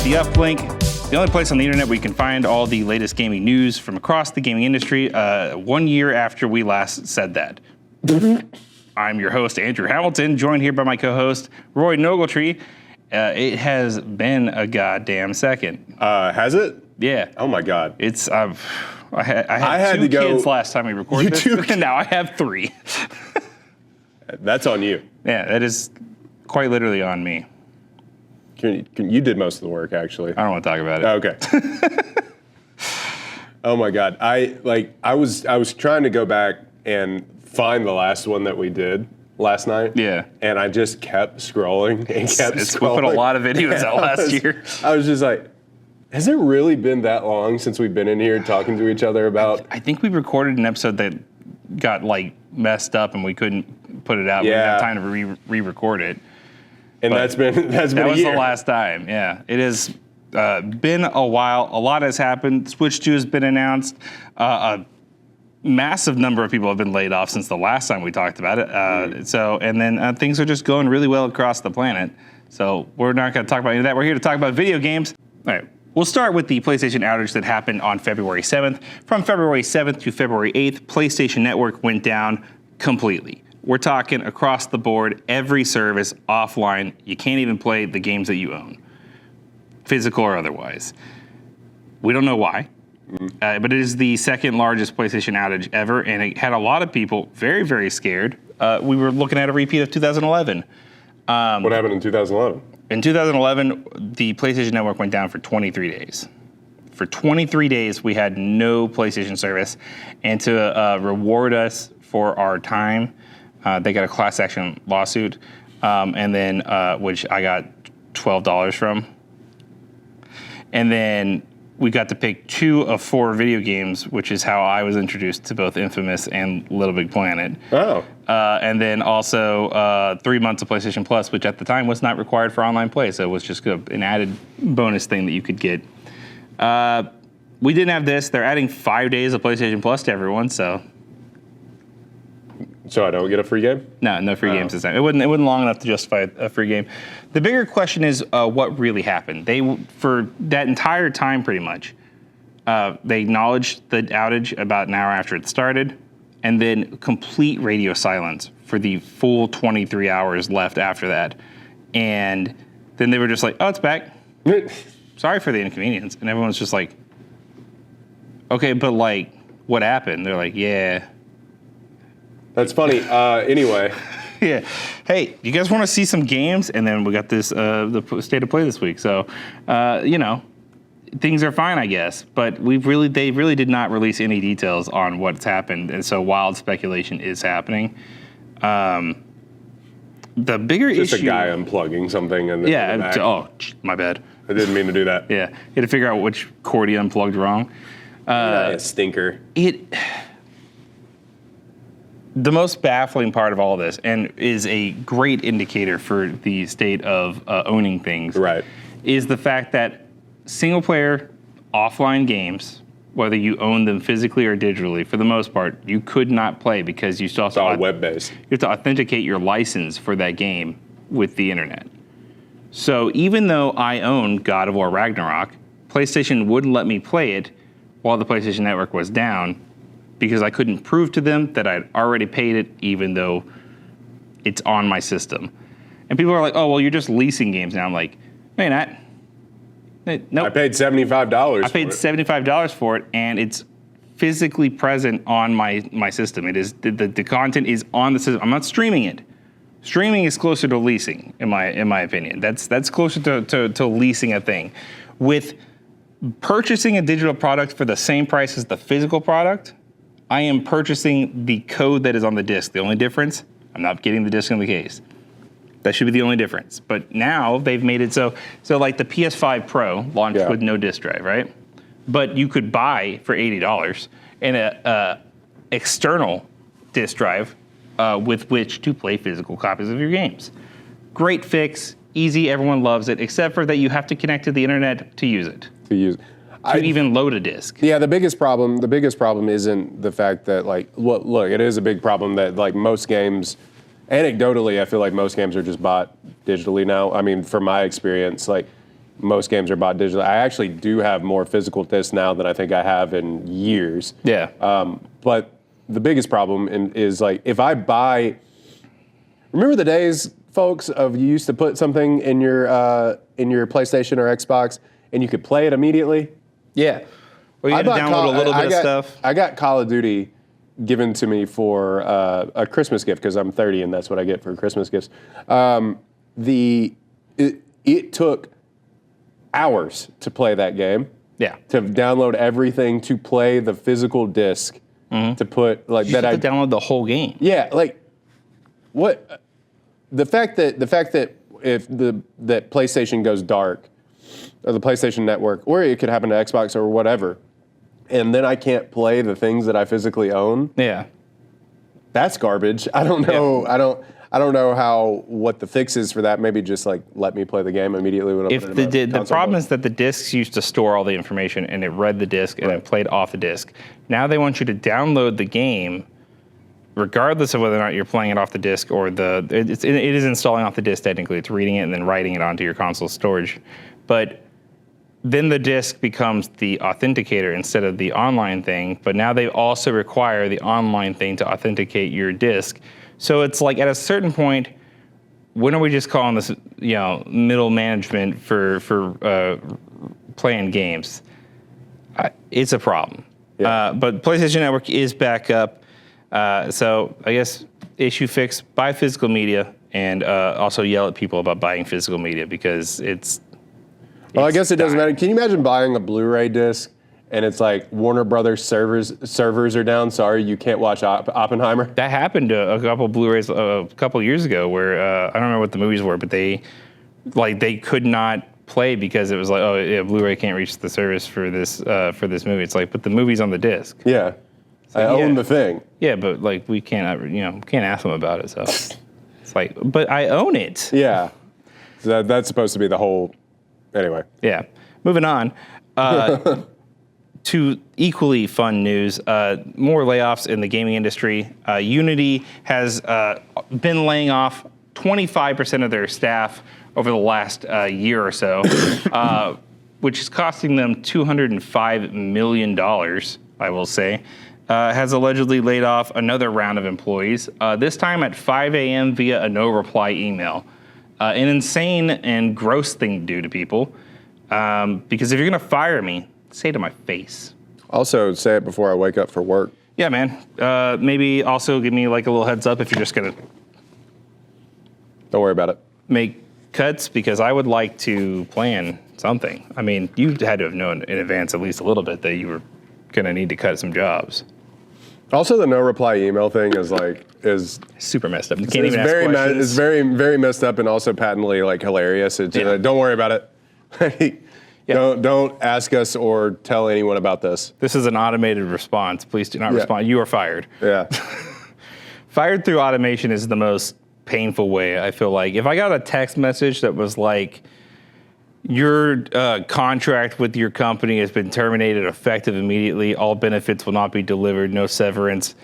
the Uplink, the only place on the internet where you can find all the latest gaming news from across the gaming industry 1 year after we last said that. I'm your host, Andrew Hamilton, joined here by my co-host, Roy Nogaltree. It has been a goddamn second. Has it? Yeah. Oh my God. It's, I had two kids last time we recorded this, and now I have 3. That's on you. Yeah, that is quite literally on me. You did most of the work, actually. I don't want to talk about it. Okay. Oh my God. I was trying to go back and find the last one that we did last night. Yeah. And I just kept scrolling and kept scrolling. We put a lot of videos out last year. I was just like, has it really been that long since we've been in here talking to each other about? I think we recorded an episode that got messed up and we couldn't put it out. Yeah. We didn't have time to re-record it. And that's been a year. That was the last time, yeah. It has been a while. A lot has happened. Switch 2 has been announced. A massive number of people have been laid off since the last time we talked about it. And then things are just going really well across the planet. So we're not going to talk about any of that. We're here to talk about video games. All right. We'll start with the PlayStation outage that happened on February 7th. From February 7th to February 8th, PlayStation Network went down completely. We're talking across the board, every service offline. You can't even play the games that you own, physical or otherwise. We don't know why, but it is the second largest PlayStation outage ever, and it had a lot of people very, very scared. We were looking at a repeat of 2011. What happened in 2011? In 2011, the PlayStation Network went down for 23 days. For 23 days, we had no PlayStation service, and to reward us for our time, they got a class action lawsuit, and then which I got $12 from. And then we got to pick 2 of 4 video games, which is how I was introduced to both Infamous and Little Big Planet. Oh. And then also 3 months of PlayStation Plus, which at the time was not required for online play, so it was just an added bonus thing that you could get. We didn't have this. They're adding 5 days of PlayStation Plus to everyone, so I don't get a free game? No free games this time. It wasn't long enough to justify a free game. The bigger question is what really happened. For that entire time, pretty much, they acknowledged the outage about an hour after it started, and then complete radio silence for the full 23 hours left after that. And then they were just like, "Oh, it's back. Sorry for the inconvenience." And everyone's just like, "Okay, but what happened?" They're like, "Yeah." That's funny. Anyway. Yeah. Hey, you guys want to see some games? And then we got this, the state of play this week. So, things are fine, I guess. But they really did not release any details on what's happened. And so wild speculation is happening. The bigger issue. Just a guy unplugging something. And my bad. I didn't mean to do that. Yeah. You had to figure out which cord he unplugged wrong. A stinker. The most baffling part of all this, and is a great indicator for the state of owning things, right, is the fact that single-player offline games, whether you own them physically or digitally, for the most part, you could not play because you still have to web-based. You have to authenticate your license for that game with the internet. So even though I own God of War Ragnarok, PlayStation wouldn't let me play it while the PlayStation Network was down, because I couldn't prove to them that I'd already paid it, even though it's on my system. And people are like, "Oh, well, you're just leasing games now." I'm like, "No, you're not." Nope. I paid $75. I paid $75 for it, and it's physically present on my system. It is the content is on the system. I'm not streaming it. Streaming is closer to leasing, in my opinion. That's closer to leasing a thing. With purchasing a digital product for the same price as the physical product, I am purchasing the code that is on the disc. The only difference, I'm not getting the disc in the case. That should be the only difference. But now they've made it so like the PS5 Pro launched with no disc drive, right? But you could buy for $80 an external disc drive with which to play physical copies of your games. Great fix, easy, everyone loves it, except for that you have to connect to the internet to use it. To even load a disc. Yeah, the biggest problem isn't the fact that look, it is a big problem that most games, anecdotally, I feel like most games are just bought digitally now. I mean, from my experience, most games are bought digitally. I actually do have more physical discs now than I think I have in years. Yeah. But the biggest problem is like if I buy. Remember the days, folks, of you used to put something in your PlayStation or Xbox and you could play it immediately? Yeah. Well, you had to download a little bit of stuff. I got Call of Duty given to me for a Christmas gift because I'm 30 and that's what I get for Christmas gifts. It took hours to play that game. Yeah. To download everything, to play the physical disc, to put like You that. have to download the whole game. Yeah, like what the fact that if that PlayStation goes dark, or the PlayStation Network, or it could happen to Xbox or whatever, and then I can't play the things that I physically own. Yeah. That's garbage. I don't know. Yeah. I don't know what the fix is for that. Maybe just like let me play the game immediately when I If put it in the problem is that the discs used to store all the information and it read the disc and it played off the disc. Now they want you to download the game, regardless of whether or not you're playing it off the disc or it is installing off the disc technically. It's reading it and then writing it onto your console storage, but then the disc becomes the authenticator instead of the online thing. But now they also require the online thing to authenticate your disc. So it's like at a certain point, when are we just calling this, middle management for playing games? It's a problem. Yeah. But PlayStation Network is back up. So I guess issue fix, buy physical media, and also yell at people about buying physical media because it's. Well, I guess it doesn't matter. Can you imagine buying a Blu-ray disc and it's like Warner Brothers servers are down. Sorry, you can't watch Oppenheimer. That happened to a couple Blu-rays a couple years ago where I don't remember what the movies were, but they could not play because it was like, oh, yeah, Blu-ray can't reach the service for this movie. It's like, but the movie's on the disc. Yeah, I own the thing. Yeah, but like we can't ask them about it. So it's like, but I own it. Yeah, so that's supposed to be the whole. Anyway. Yeah. Moving on to equally fun news. More layoffs in the gaming industry. Unity has been laying off 25% of their staff over the last year or so, which is costing them $205 million, I will say. Has allegedly laid off another round of employees, this time at 5 a.m. via a no-reply email. An insane and gross thing to do to people. Because if you're going to fire me, say it to my face. Also, say it before I wake up for work. Yeah, man. Maybe also give me like a little heads up if you're just going to... Don't worry about it. Make cuts, because I would like to plan something. I mean, you had to have known in advance at least a little bit that you were going to need to cut some jobs. Also, the no reply email thing is super messed up. You it's can't even ask questions. It's very, very messed up and also patently like hilarious. It's, don't worry about it. Don't ask us or tell anyone about this. This is an automated response. Please do not respond. You are fired. Yeah. Fired through automation is the most painful way, I feel like. If I got a text message that was like, your contract with your company has been terminated effective immediately. All benefits will not be delivered. No severance.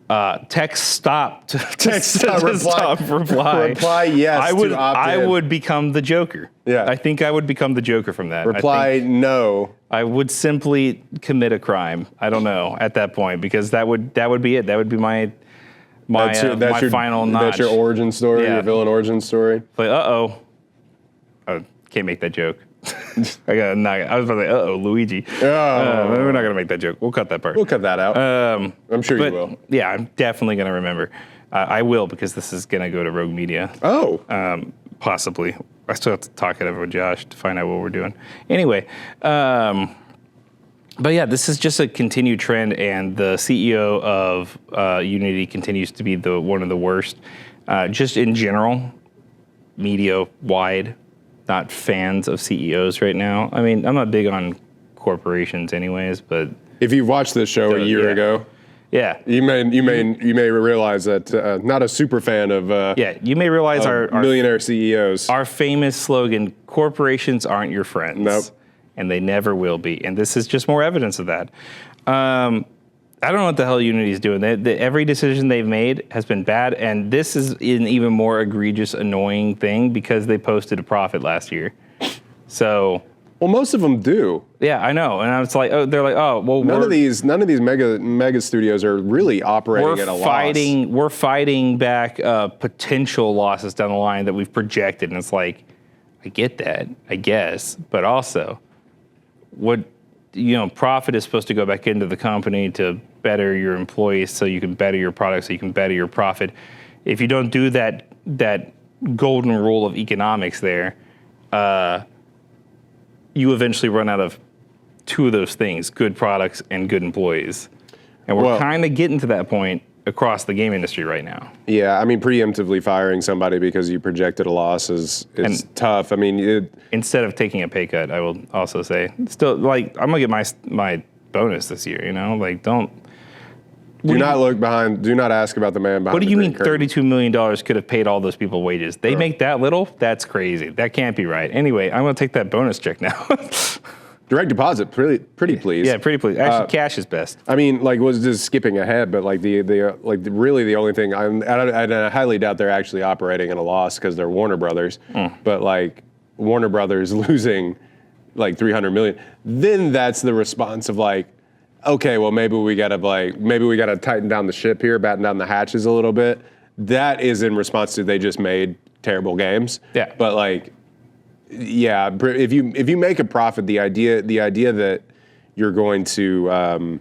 Text stop. Text stop. Reply. Reply yes. I would become the Joker. Yeah. I think I would become the Joker from that. Reply no. I would simply commit a crime. I don't know at that point, because that would be it. That would be my final notch. That's your origin story. Your villain origin story. Like can't make that joke. I was about to say, Luigi. We're not going to make that joke. We'll cut that part. We'll cut that out. I'm sure you will. Yeah, I'm definitely going to remember. I will, because this is going to go to Rogue Media. Oh. Possibly. I still have to talk it over with Josh to find out what we're doing. Anyway, but yeah, this is just a continued trend, and the CEO of Unity continues to be one of the worst. Just in general, media-wide. Not fans of CEOs right now. I mean, I'm not big on corporations anyways, but if you've watched this show a year ago, you may realize that not a super fan of you may realize our millionaire CEOs. Our famous slogan: corporations aren't your friends. Nope. And they never will be. And this is just more evidence of that. I don't know what the hell Unity's doing. Every decision they've made has been bad, and this is an even more egregious, annoying thing because they posted a profit last year. So Well, most of them do. Yeah, I know. And I was like, oh, they're like, oh, well, None of these mega studios are really operating at a loss. We're fighting back potential losses down the line that we've projected. And it's like, I get that, I guess. But also, profit is supposed to go back into the company to better your employees so you can better your product, so you can better your profit. If you don't do that golden rule of economics there, you eventually run out of two of those things, good products and good employees. And we're kind of getting to that point across the game industry right now. Yeah, I mean, preemptively firing somebody because you projected a loss is tough. I mean, instead of taking a pay cut, I will also say, still, like, I'm going to get my bonus this year, like, don't. Do not look behind. Do not ask about the man behind. What do you mean curtain. $32 million could have paid all those people wages? They make that little? That's crazy. That can't be right. Anyway, I'm going to take that bonus check now. Direct deposit, pretty please. Yeah, pretty please. Actually, cash is best. I mean, like, was just skipping ahead, but like really the only thing I highly doubt they're actually operating at a loss because they're Warner Brothers. But like Warner Brothers losing like $300 million, then that's the response of like, okay, well maybe we gotta tighten down the ship here, batten down the hatches a little bit. That is in response to they just made terrible games. Yeah. But like, yeah, if you make a profit, the idea that you're going to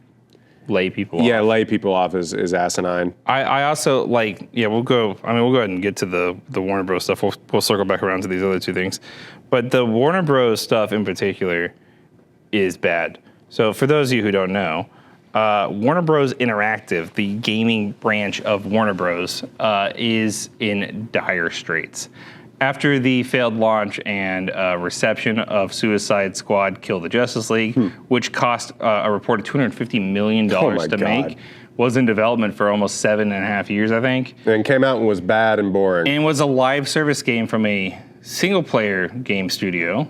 lay people off. Yeah, lay people off is asinine. I also we'll go ahead and get to the Warner Bros. Stuff. We'll circle back around to these other two things. But the Warner Bros. Stuff in particular is bad. So for those of you who don't know, Warner Bros. Interactive, the gaming branch of Warner Bros., is in dire straits. After the failed launch and reception of Suicide Squad Kill the Justice League, which cost a reported $250 million to make, was in development for almost 7.5 years, I think. And came out and was bad and boring. And was a live service game from a single-player game studio,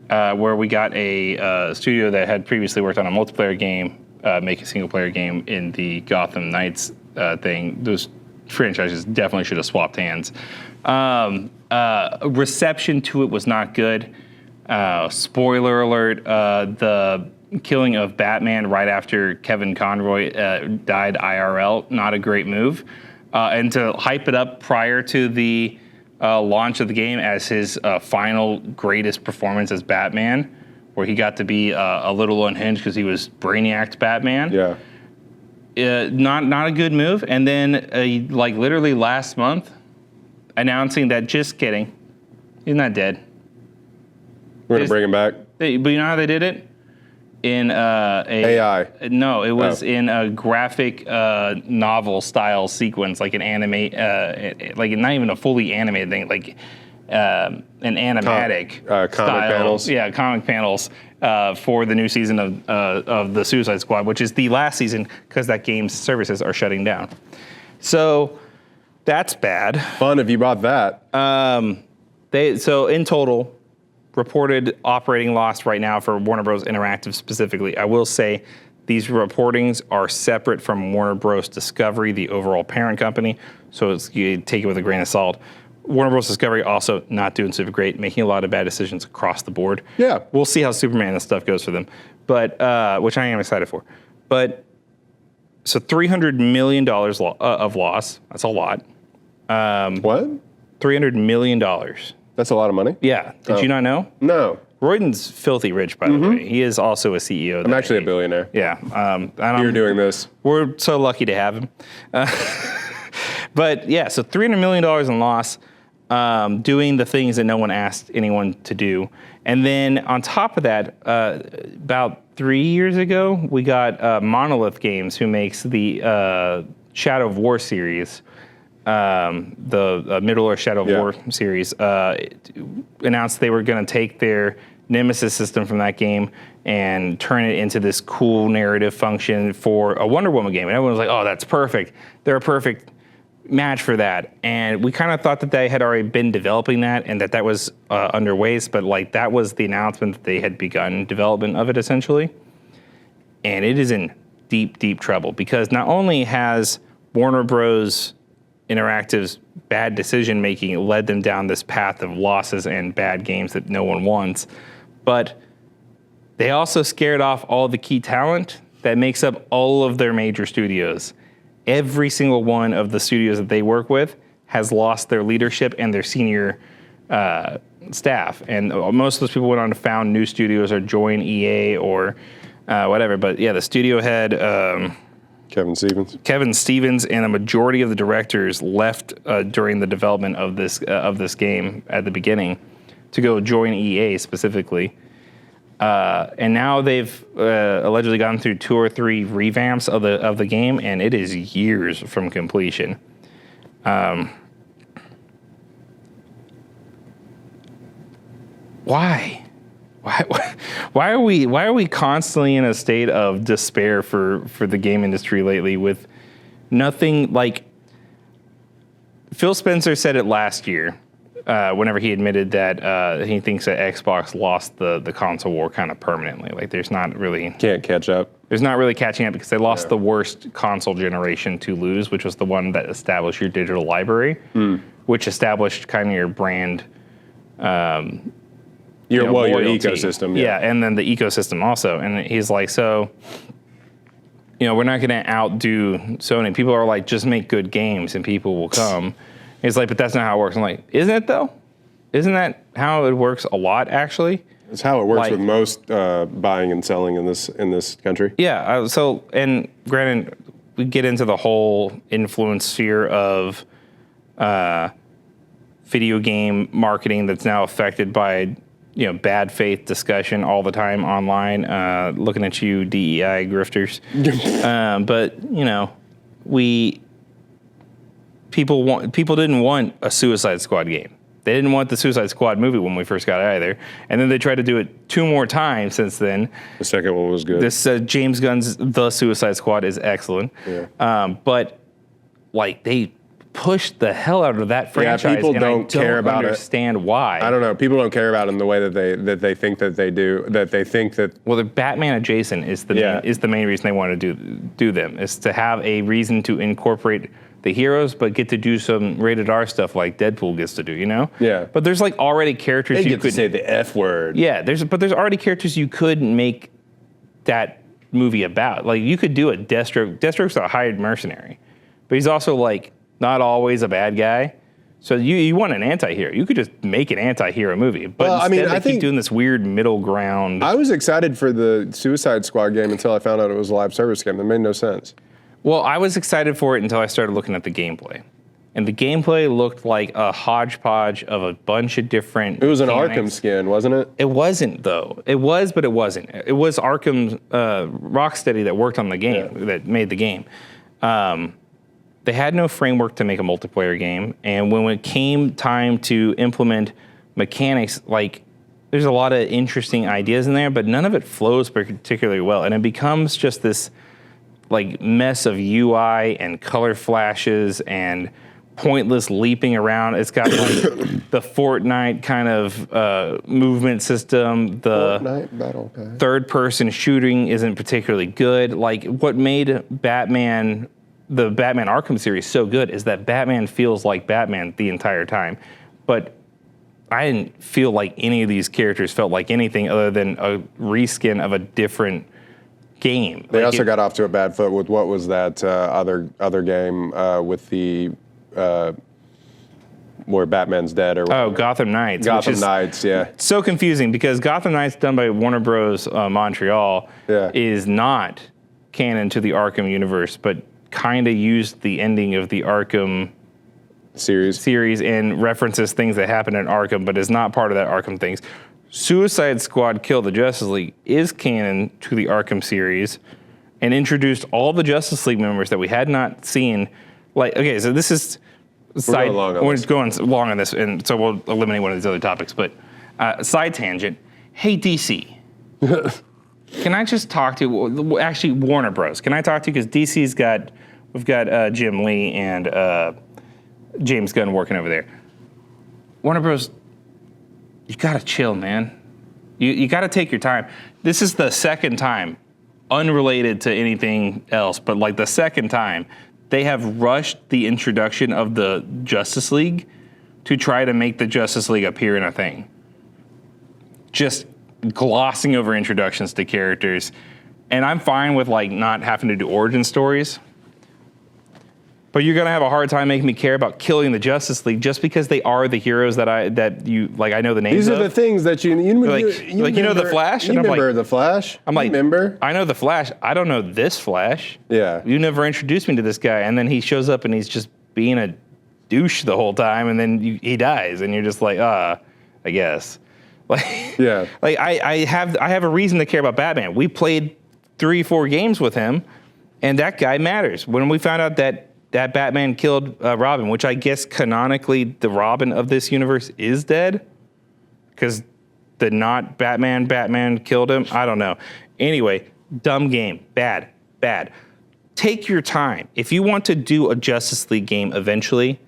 where we got a studio that had previously worked on a multiplayer game, make a single-player game in the Gotham Knights thing. Those franchises definitely should have swapped hands. Reception to it was not good. Spoiler alert, the killing of Batman right after Kevin Conroy died IRL, not a great move. And to hype it up prior to the launch of the game as his final greatest performance as Batman, where he got to be a little unhinged because he was Brainiac's Batman. Yeah. Not a good move. And then literally last month, announcing that, just kidding, he's not dead. We're going to bring him back. But you know how they did it? In AI. No, it was in a graphic novel style sequence, like an anime, like not even a fully animated thing, like an animatic comic style. panels. Yeah, comic panels for the new season of the Suicide Squad, which is the last season because that game's services are shutting down. So that's bad. Fun if you bought that. So in total, reported operating loss right now for Warner Bros. Interactive specifically. I will say these reportings are separate from Warner Bros. Discovery, the overall parent company. So you take it with a grain of salt. Warner Bros. Discovery also not doing super great, making a lot of bad decisions across the board. Yeah. We'll see how Superman and stuff goes for them, but which I am excited for. But so $300 million of loss. That's a lot. What? $300 million. That's a lot of money? Yeah. Did you not know? No. Royden's filthy rich, by the way. He is also a CEO. I'm actually a billionaire. Yeah. You're doing this. We're so lucky to have him. But yeah, so $300 million in loss, doing the things that no one asked anyone to do. And then on top of that, about 3 years ago, we got Monolith Games, who makes the Shadow of War series, the Middle-earth Shadow of War series, announced they were going to take their Nemesis system from that game and turn it into this cool narrative function for a Wonder Woman game. And everyone was like, oh, that's perfect. They're a perfect match for that. And we kind of thought that they had already been developing that and that was underway, but that was the announcement that they had begun development of it essentially. And it is in deep, deep trouble because not only has Warner Bros. Interactive's bad decision making led them down this path of losses and bad games that no one wants, But they also scared off all the key talent that makes up all of their major studios. Every single one of the studios that they work with has lost their leadership and their senior staff. And most of those people went on to found new studios or join EA or whatever. But yeah, the studio head, Kevin Stevens, and a majority of the directors left during the development of this game at the beginning to go join EA specifically. And now they've allegedly gone through 2 or 3 revamps of the game, and it is years from completion. Why are we constantly in a state of despair for the game industry lately with nothing? Like Phil Spencer said it last year, whenever he admitted that he thinks that Xbox lost the console war kind of permanently. Like there's not really can't catch up. There's not really catching up because they lost the worst console generation to lose, which was the one that established your digital library, which established kind of your brand. Your ecosystem. Yeah, and then the ecosystem also. And he's like, so, we're not going to outdo Sony. People are like, just make good games and people will come. He's like, but that's not how it works. I'm like, isn't it though? Isn't that how it works a lot, actually? It's how it works with most buying and selling in this country. Yeah. So, and granted, we get into the whole influence sphere of video game marketing that's now affected by bad faith discussion all the time online. Looking at you, DEI grifters. But people didn't want a Suicide Squad game. They didn't want the Suicide Squad movie when we first got it either. And then they tried to do it 2 more times since then. The second one was good. This James Gunn's The Suicide Squad is excellent. Yeah. But they pushed the hell out of that franchise. Yeah, people don't care about it. Understand why. I don't know. People don't care about it in the way that they think that they do. That they think that. Well, the Batman adjacent is the main reason they want to do them, is to have a reason to incorporate the heroes, but get to do some rated R stuff like Deadpool gets to do. Yeah. But there's already characters you could say the F word. Yeah. There's already characters you could make that movie about. Like you could do a Deathstroke. Deathstroke's a hired mercenary, but he's also not always a bad guy. So you want an anti-hero. You could just make an anti-hero movie. But I think keep doing this weird middle ground. I was excited for the Suicide Squad game until I found out it was a live service game. That made no sense. Well, I was excited for it until I started looking at the gameplay. And the gameplay looked like a hodgepodge of a bunch of different It was an Arkham skin, wasn't it? It wasn't, though. It was, but it wasn't. It was Arkham Rocksteady that worked on the game, that made the game. They had no framework to make a multiplayer game, and when it came time to implement mechanics, there's a lot of interesting ideas in there, but none of it flows particularly well, and it becomes just this mess of UI and color flashes and pointless leaping around. It's got the Fortnite kind of movement system. The Fortnite Battle Pass. Third-person shooting isn't particularly good. What made Batman, the Batman Arkham series, so good is that Batman feels like Batman the entire time. But I didn't feel like any of these characters felt like anything other than a reskin of a different game. They also got off to a bad foot with what was that other game with the where Batman's dead or whatever. Gotham Knights. Gotham Knights, yeah. So confusing because Gotham Knights, done by Warner Bros. Montreal, is not canon to the Arkham universe, but kind of used the ending of the Arkham series and references things that happen in Arkham, but is not part of that Arkham things. Suicide Squad Kill the Justice League is canon to the Arkham series and introduced all the Justice League members that we had not seen. Okay, so this is we're going long on this, and so we'll eliminate one of these other topics. But side tangent. Hey, DC. Can I just talk to actually Warner Bros? Can I talk to you because we've got Jim Lee and James Gunn working over there. Warner Bros. You gotta chill, man. You gotta take your time. This is the second time, unrelated to anything else, but the second time they have rushed the introduction of the Justice League to try to make the Justice League appear in a thing. Just glossing over introductions to characters. And I'm fine with like not having to do origin stories. But you're gonna have a hard time making me care about killing the Justice League just because they are the heroes that I know the names These of. are the things that you you know the Flash? You And I'm remember like, the Flash? I'm like, remember? I know the Flash. I don't know this Flash. Yeah. You never introduced me to this guy, and then he shows up and he's just being a douche the whole time, and then he dies, and you're just like, I guess. Like, Yeah. Like I have a reason to care about Batman. We played 3-4 games with him, and that guy matters. When we found out that Batman killed Robin, which I guess canonically the Robin of this universe is dead, because the not Batman killed him. I don't know. Anyway, dumb game, bad. Take your time. If you want to do a Justice League game eventually,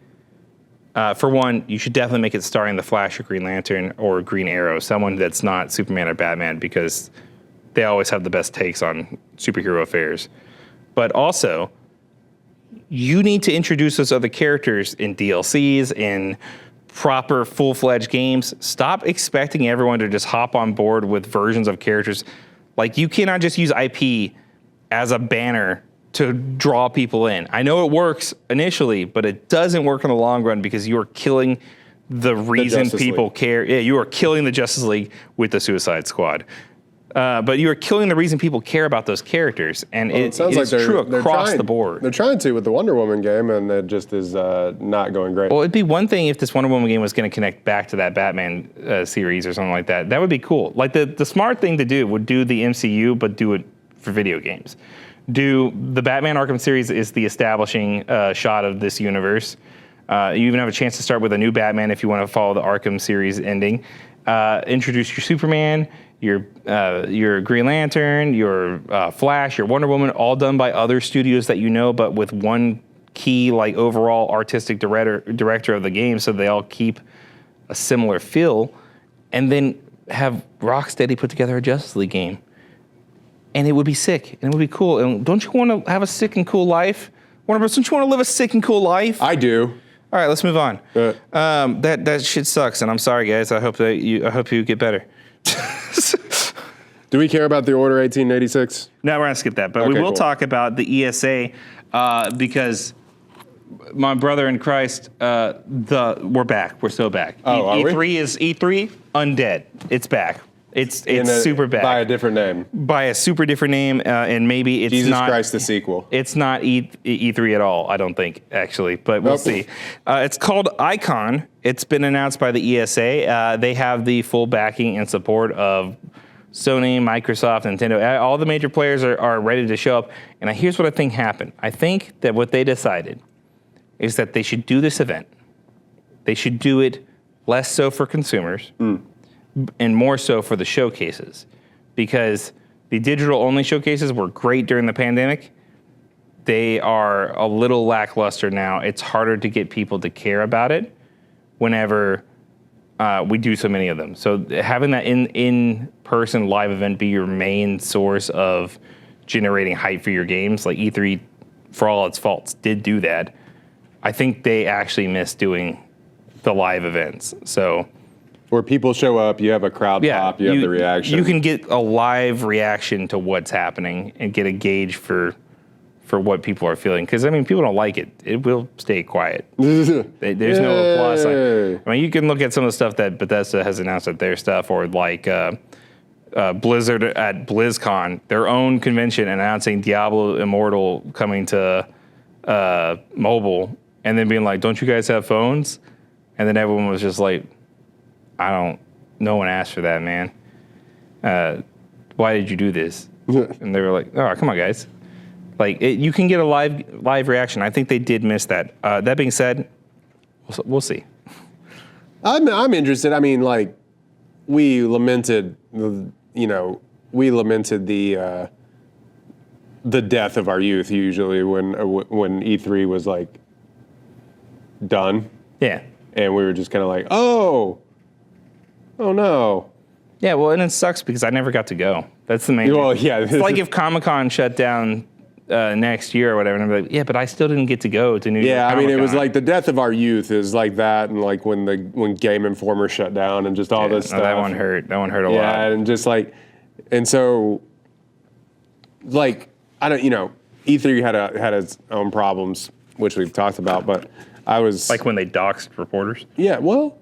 for one, you should definitely make it starring the Flash or Green Lantern or Green Arrow, someone that's not Superman or Batman, because they always have the best takes on superhero affairs. But also, you need to introduce those other characters in DLCs, in proper full-fledged games. Stop expecting everyone to just hop on board with versions of characters. Like, you cannot just use IP as a banner to draw people in. I know it works initially, but it doesn't work in the long run because you are killing the reason people care. Yeah, you are killing the Justice League with the Suicide Squad. But you are killing the reason people care about those characters, and it sounds like it's true across the board. They're trying to with the Wonder Woman game, and it just is not going great. Well, it'd be one thing if this Wonder Woman game was going to connect back to that Batman series or something like that. That would be cool. Like the smart thing to do would do the MCU, but do it for video games. Do the Batman Arkham series is the establishing shot of this universe. You even have a chance to start with a new Batman if you want to follow the Arkham series ending. Introduce your Superman, your Green Lantern, your Flash, your Wonder Woman, all done by other studios that you know, but with one key like overall artistic director of the game, so they all keep a similar feel, and then have Rocksteady put together a Justice League game. And it would be sick, and it would be cool. And don't you want to have a sick and cool life? Warner Bros., don't you want to live a sick and cool life? I do. All right, let's move on. That shit sucks, and I'm sorry, guys. I hope you get better. Do we care about the Order 1886? No, we're gonna skip that, but we will talk about the ESA because my brother in Christ, we're back. We're so back. E3 is E3 undead. It's back. It's super bad. By a different name. By a super different name, and maybe it's Jesus not Christ the sequel. It's not E3 at all, I don't think, actually, but we'll see. It's called Icon. It's been announced by the ESA. They have the full backing and support of Sony, Microsoft, Nintendo. All the major players are ready to show up. And here's what I think happened. I think that what they decided is that they should do this event. They should do it less so for consumers and more so for the showcases, because the digital-only showcases were great during the pandemic. They are a little lackluster now. It's harder to get people to care about it whenever we do so many of them. So having that in-person live event be your main source of generating hype for your games, like E3, for all its faults, did do that. I think they actually missed doing the live events. So where people show up, you have a crowd pop, you have the reaction. You can get a live reaction to what's happening and get a gauge for what people are feeling. Because, I mean, people don't like it. It will stay quiet. There's no applause. I mean, you can look at some of the stuff that Bethesda has announced at their stuff, or like Blizzard at BlizzCon, their own convention, announcing Diablo Immortal coming to mobile, and then being like, don't you guys have phones? And then everyone was just like, no one asked for that, man. Why did you do this? And they were like, oh, come on, guys. Like, you can get a live reaction. I think they did miss that. That being said, we'll see. I'm interested. I mean, like, we lamented the death of our youth usually when E3 was like done. Yeah. And we were just kind of like, oh no. Yeah, well, and it sucks because I never got to go. That's the main thing. Yeah. It's like if Comic-Con shut down next year or whatever. And I'm like, yeah, but I still didn't get to go to New York. Yeah, I mean, it was Comic-Con. like the death of our youth is like that, and like when Game Informer shut down and just all this No, stuff. that one hurt. That one hurt a Yeah, lot. and just like, and so, like, I don't, E3 had its own problems, which we've talked about, but I was Like when they doxed reporters yeah, well,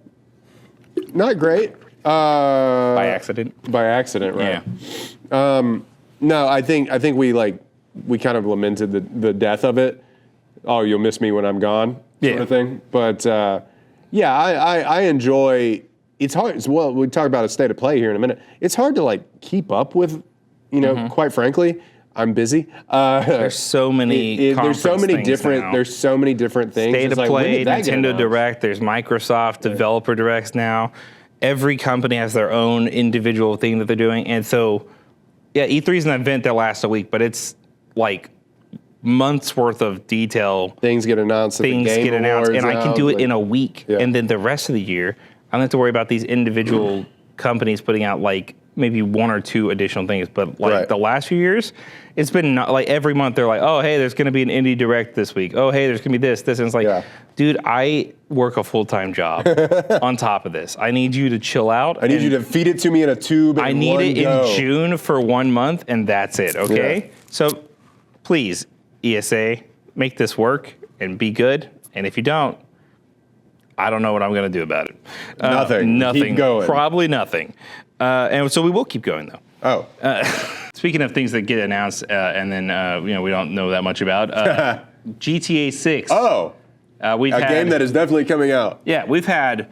not great. by accident. By accident, right? Yeah. No, I think we kind of lamented the death of it. Oh, you'll miss me when I'm gone, sort of thing. But yeah, I enjoy. It's hard. Well, we talk about a state of play here in a minute. It's hard to like keep up with. Quite frankly, I'm busy. There's so many. There's so many different. Now. There's so many different things. State It's of like, when Play, did that get Nintendo announced? Direct. There's Microsoft Developer Directs now. Every company has their own individual thing that they're doing, and so yeah, E3 is an event that lasts a week, but it's like months worth of detail. Things get announced. Things get announced, and I can do it in a week, Yeah. and then the rest of the year, I don't have to worry about these individual companies putting out like maybe one or two additional things. But like the last few years, it's been not, like every month they're like, oh hey, there's going to be an indie direct this week. Oh hey, there's going to be this, and it's like, dude, I work a full-time job on top of this. I need you to chill out. I need you to feed it to me in a tube. I need it in June for 1 month, and that's it. Okay, so please, ESA, make this work and be good. And if you don't, I don't know what I'm going to do about it. Nothing. Nothing. Keep going. Probably nothing. And so we will keep going, though. Oh. Speaking of things that get announced and then we don't know that much about, GTA 6. Oh. We've A had, game that is definitely coming out. Yeah, we've had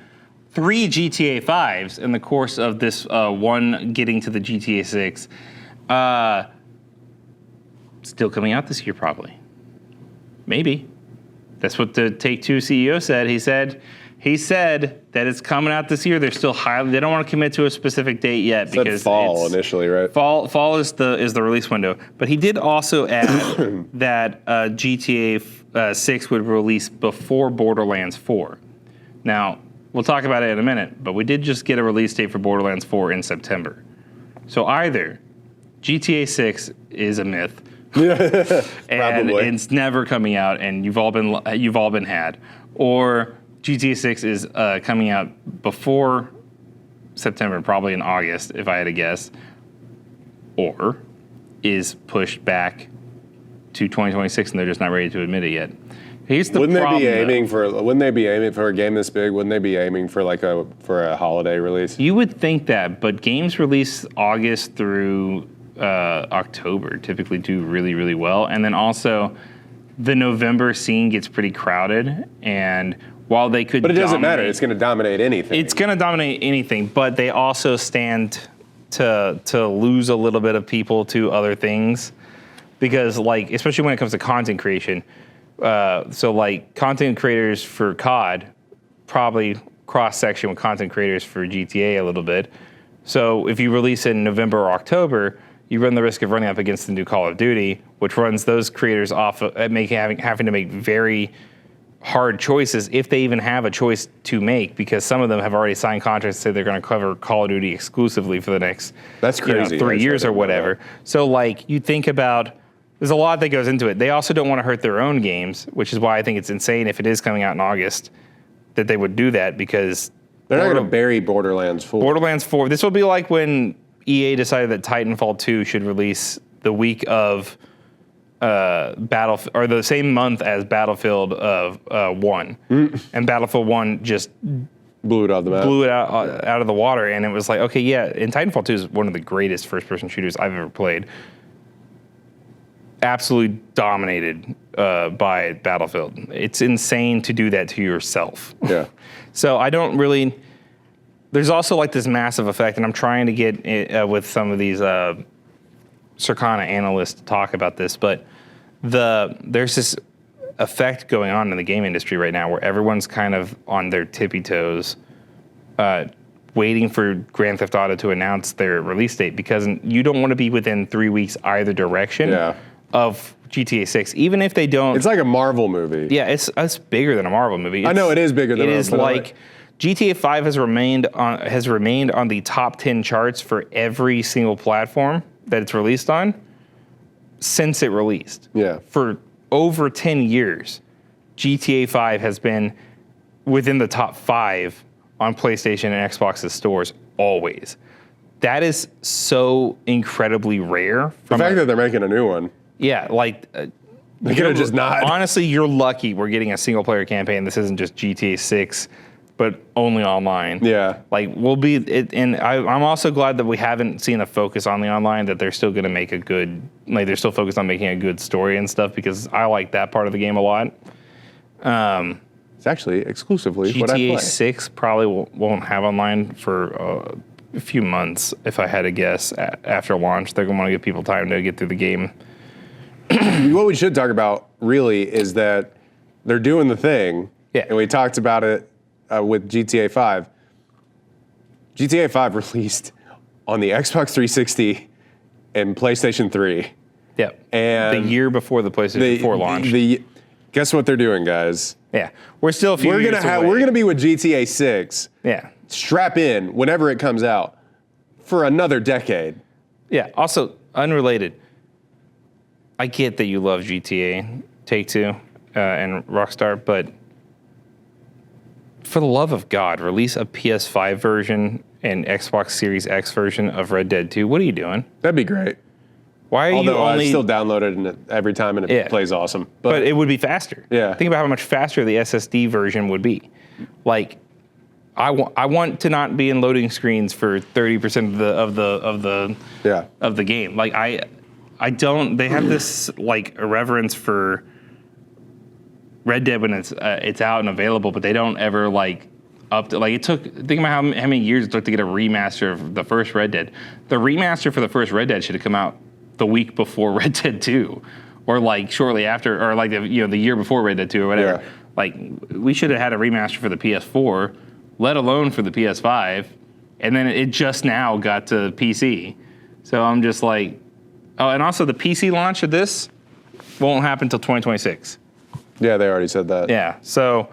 3 GTA 5s in the course of this one getting to the GTA 6. Still coming out this year, probably. Maybe. That's what the Take-Two CEO said. He said that it's coming out this year. They're still they don't want to commit to a specific date yet because fall initially, right? Fall is the release window. But he did also add that GTA 6 would release before Borderlands 4. Now, we'll talk about it in a minute, but we did just get a release date for Borderlands 4 in September. So either GTA 6 is a myth, and it's never coming out, and you've all been had, or GTA 6 is coming out before September, probably in August, if I had to guess, or is pushed back to 2026, and they're just not ready to admit it yet. Here's the Wouldn't problem. Wouldn't they be aiming for a game this big? Wouldn't they be aiming for a holiday release? You would think that, but games release August through October typically do really, really well. And then also the November scene gets pretty crowded, and while they could But it doesn't matter. It's going to dominate anything. It's going to dominate anything, but they also stand to lose a little bit of people to other things because, like, especially when it comes to content creation. So, like, content creators for COD probably cross-section with content creators for GTA a little bit. So if you release it in November or October, you run the risk of running up against the new Call of Duty, which runs those creators off at having to make very hard choices, if they even have a choice to make, because some of them have already signed contracts to say they're going to cover Call of Duty exclusively for the next That's crazy. 3 years or whatever. So, like, you think about, there's a lot that goes into it. They also don't want to hurt their own games, which is why I think it's insane if it is coming out in August that they would do that, because they're not going to bury Borderlands 4. Borderlands 4. This will be like when EA decided that Titanfall 2 should release the week of or the same month as Battlefield 1, and Battlefield 1 just blew it out of the map. Blew it out of the water, and it was like, okay, yeah. And Titanfall 2 is one of the greatest first-person shooters I've ever played. Absolutely dominated by Battlefield. It's insane to do that to yourself. Yeah. So I don't really. There's also like this massive effect, and I'm trying to get with some of these Circana analysts to talk about this, but there's this effect going on in the game industry right now where everyone's kind of on their tippy toes, waiting for Grand Theft Auto to announce their release date, because you don't want to be within 3 weeks either direction of GTA 6, even if they don't. It's like a Marvel movie. Yeah, it's bigger than a Marvel movie. I know it is bigger than. It is like GTA 5 has remained on the top 10 charts for every single platform that it's released on since it released. Yeah. For over 10 years, GTA 5 has been within the top 5 on PlayStation and Xbox's stores always. That is so incredibly rare. The fact that they're making a new one. Yeah, like they could have just not. Honestly, you're lucky we're getting a single player campaign. This isn't just GTA 6, but only online. Yeah. Like we'll be, and I'm also glad that we haven't seen a focus on the online. That they're still going to make a good, like they're still focused on making a good story and stuff because I like that part of the game a lot. It's actually exclusively what I play. GTA 6 probably won't have online for a few months, if I had to guess. After launch, they're going to want to give people time to get through the game. What we should talk about really is that they're doing the thing, and we talked about it with GTA 5. GTA 5 released on the Xbox 360 and PlayStation 3. Yep. And the year before the PlayStation 4 launch. Guess what they're doing, guys? Yeah, we're still a few years away. We're gonna be with GTA 6. Yeah. Strap in whenever it comes out for another decade. Yeah. Also, unrelated. I get that you love GTA, Take-Two, and Rockstar, but for the love of God, release a PS5 version and Xbox Series X version of Red Dead 2. What are you doing? That'd be great. Why are you only... I still download it every time and it plays awesome. But it would be faster. Yeah. Think about how much faster the SSD version would be. Like, I want to not be in loading screens for 30% of the game. Like I don't. They have this like irreverence for Red Dead when it's out and available, but they don't ever like up to, like it took. Think about how many years it took to get a remaster of the first Red Dead. The remaster for the first Red Dead should have come out the week before Red Dead 2, or like shortly after, or like the year before Red Dead 2 or whatever. Yeah. Like we should have had a remaster for the PS4, let alone for the PS5, and then it just now got to PC. So I'm just like, oh, and also the PC launch of this won't happen until 2026. Yeah, they already said that. Yeah, so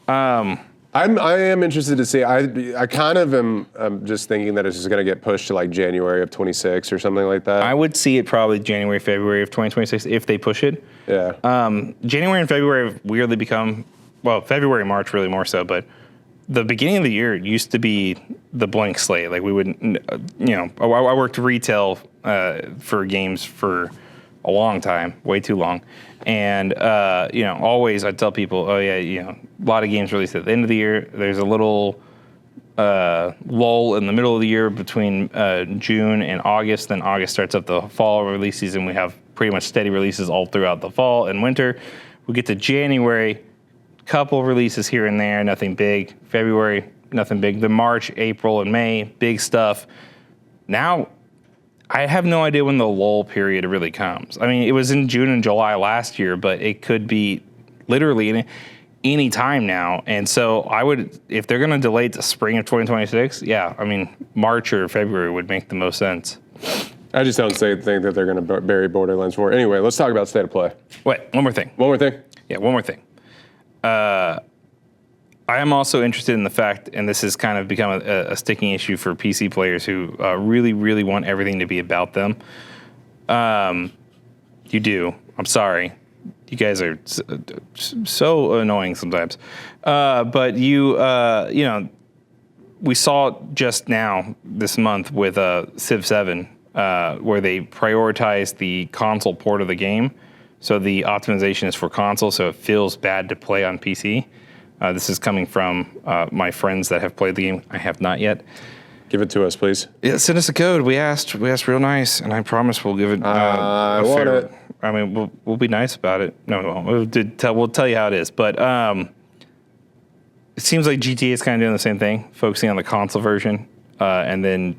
I am interested to see. I kind of am just thinking that it's just going to get pushed to like January of 26 or something like that. I would see it probably January, February of 2026 if they push it. Yeah. January and February have weirdly become, well, February, March really more so, but the beginning of the year used to be the blank slate. Like we wouldn't, I worked retail for games for a long time, way too long. And, always I'd tell people, oh yeah, a lot of games released at the end of the year. There's a little lull in the middle of the year between June and August. Then August starts up the fall release season. We have pretty much steady releases all throughout the fall and winter. We get to January, couple releases here and there, nothing big. February, nothing big. The March, April, and May, big stuff. Now, I have no idea when the lull period really comes. I mean, it was in June and July last year, but it could be literally any time now. And so I would, if they're going to delay it to spring of 2026, yeah, I mean, March or February would make the most sense. I just don't think that they're going to bury Borderlands 4. Anyway, let's talk about State of Play. Wait, one more thing. One more thing? Yeah, one more thing. I am also interested in the fact, and this has kind of become a sticking issue for PC players who really, really want everything to be about them. You do. I'm sorry. You guys are so annoying sometimes. But we saw just now this month with Civ 7, where they prioritized the console port of the game. So the optimization is for console, so it feels bad to play on PC. This is coming from my friends that have played the game. I have not yet. Give it to us, please. Yeah, send us a code. We asked real nice, and I promise we'll give it. I want it. I mean, we'll be nice about it. No, we won't. We'll tell you how it is. But it seems like GTA is kind of doing the same thing, focusing on the console version, and then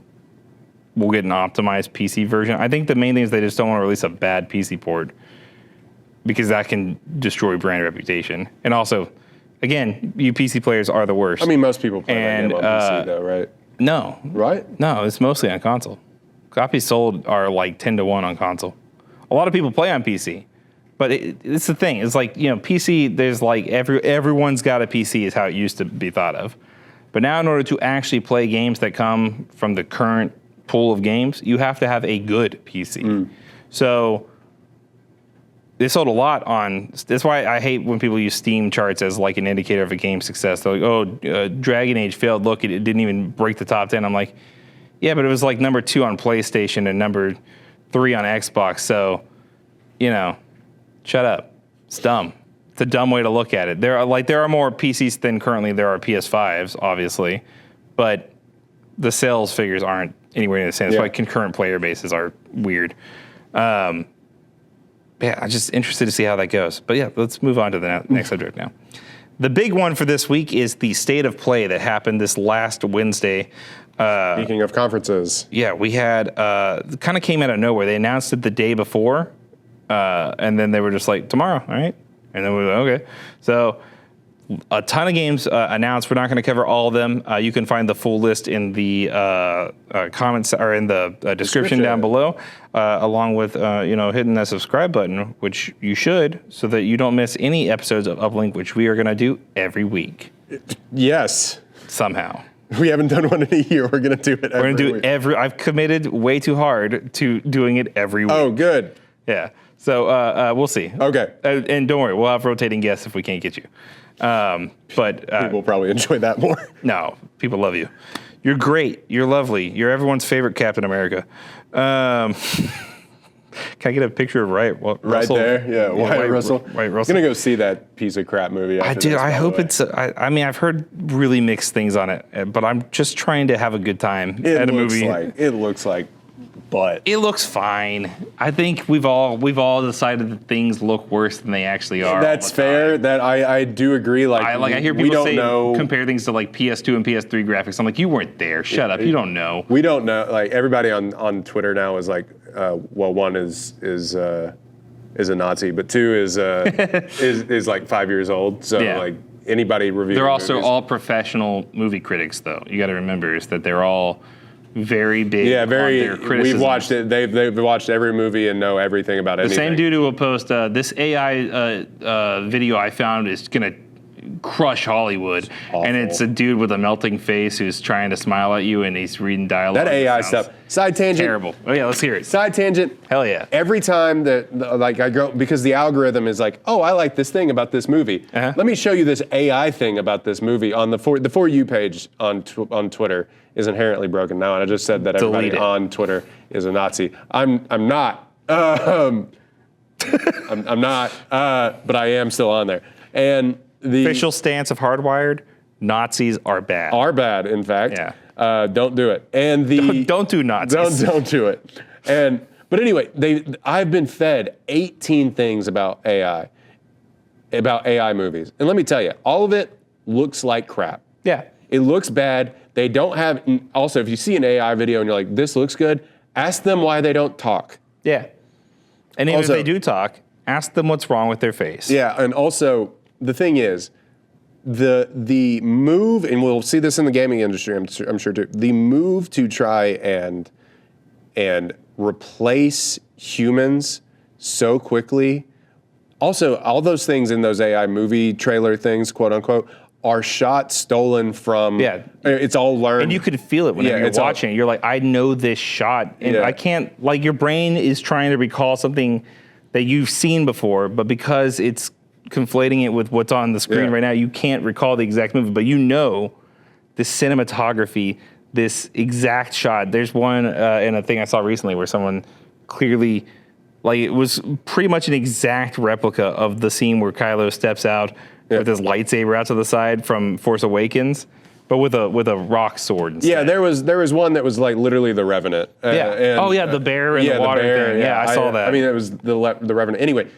we'll get an optimized PC version. I think the main thing is they just don't want to release a bad PC port because that can destroy brand reputation. And also, again, you PC players are the worst. I mean, most people play that game on PC, though, right? No. Right? No, it's mostly on console. Copies sold are like 10 to 1 on console. A lot of people play on PC, but it's the thing. It's like, PC, there's like everyone's got a PC is how it used to be thought of. But now in order to actually play games that come from the current pool of games, you have to have a good PC. So they sold a lot on. That's why I hate when people use Steam charts as like an indicator of a game's success. They're like, oh, Dragon Age failed. Look, it didn't even break the top 10. I'm like, yeah, but it was like number 2 on PlayStation and number 3 on Xbox. So, shut up. It's dumb. It's a dumb way to look at it. There are more PCs than currently there are PS5s, obviously, but the sales figures aren't anywhere near the same. That's why concurrent player bases are weird. I'm just interested to see how that goes. But yeah, let's move on to the next subject now. The big one for this week is the State of Play that happened this last Wednesday. Speaking of conferences. Yeah, we had, kind of came out of nowhere. They announced it the day before, and then they were just like, tomorrow, all right? And then we were like, okay. So a ton of games announced. We're not going to cover all of them. You can find the full list in the comments or in the description down below, along with hitting that subscribe button, which you should, so that you don't miss any episodes of Uplink, which we are going to do every week. Yes. Somehow. We haven't done one in a year. We're going to do it every week. We're going to do I've committed way too hard to doing it every week. Oh, good. Yeah. So we'll see. Okay. And don't worry, we'll have rotating guests if we can't get you. But people probably enjoy that more. No, people love you. You're great. You're lovely. You're everyone's favorite Captain America. Can I get a picture of Wyatt Russell? Right there, yeah. Wyatt Russell. Wyatt Russell. I'm gonna go see that piece of crap movie. I do. I hope it's. I mean, I've heard really mixed things on it, but I'm just trying to have a good time at a movie. It looks like, but it looks fine. I think we've all decided that things look worse than they actually are. That's fair. That I do agree. I hear people compare things to like PS2 and PS3 graphics. I'm like, you weren't there. Shut up. You don't know. We don't know. Like everybody on Twitter now is like, well, one is a Nazi, but 2 is like 5 years old. So like anybody reviewing. They're also all professional movie critics, though. You got to remember is that they're all very big on their criticism. We've watched it. They've watched every movie and know everything about anything. The same dude who will post this AI video I found is gonna crush Hollywood, and it's a dude with a melting face who's trying to smile at you, and he's reading dialogue. That AI stuff. Side tangent. Terrible. Oh yeah, let's hear it. Side tangent. Hell yeah. Every time that I go, because the algorithm is like, oh, I like this thing about this movie. Let me show you this AI thing about this movie on the For You page on Twitter is inherently broken now, and I just said that everybody on Twitter is a Nazi. I'm not. I'm not. But I am still on there. And the official stance of Hardwired: Nazis are bad. Are bad, in fact. Yeah. Don't do it. And the don't do Nazis. Don't do it. But anyway, I've been fed 18 things about AI movies, and let me tell you, all of it looks like crap. Yeah. It looks bad. They don't have. Also, if you see an AI video and you're like, "This looks good," ask them why they don't talk. Yeah. And even if they do talk, ask them what's wrong with their face. Yeah, and also the thing is, the move, and we'll see this in the gaming industry, I'm sure too. The move to try and replace humans so quickly. Also, all those things in those AI movie trailer things, quote unquote, are shot stolen from. Yeah, it's all learned, and you could feel it whenever you're watching. You're like, I know this shot, and I can't. Like your brain is trying to recall something that you've seen before, but because it's conflating it with what's on the screen right now, you can't recall the exact movie, but you know the cinematography, this exact shot. There's one in a thing I saw recently where someone clearly, like it was pretty much an exact replica of the scene where Kylo steps out with his lightsaber out to the side from Force Awakens, but with a rock sword instead. Yeah, there was one that was like literally the Revenant. The bear in the water thing. Yeah, I saw that. I mean, it was the Revenant. Anyway,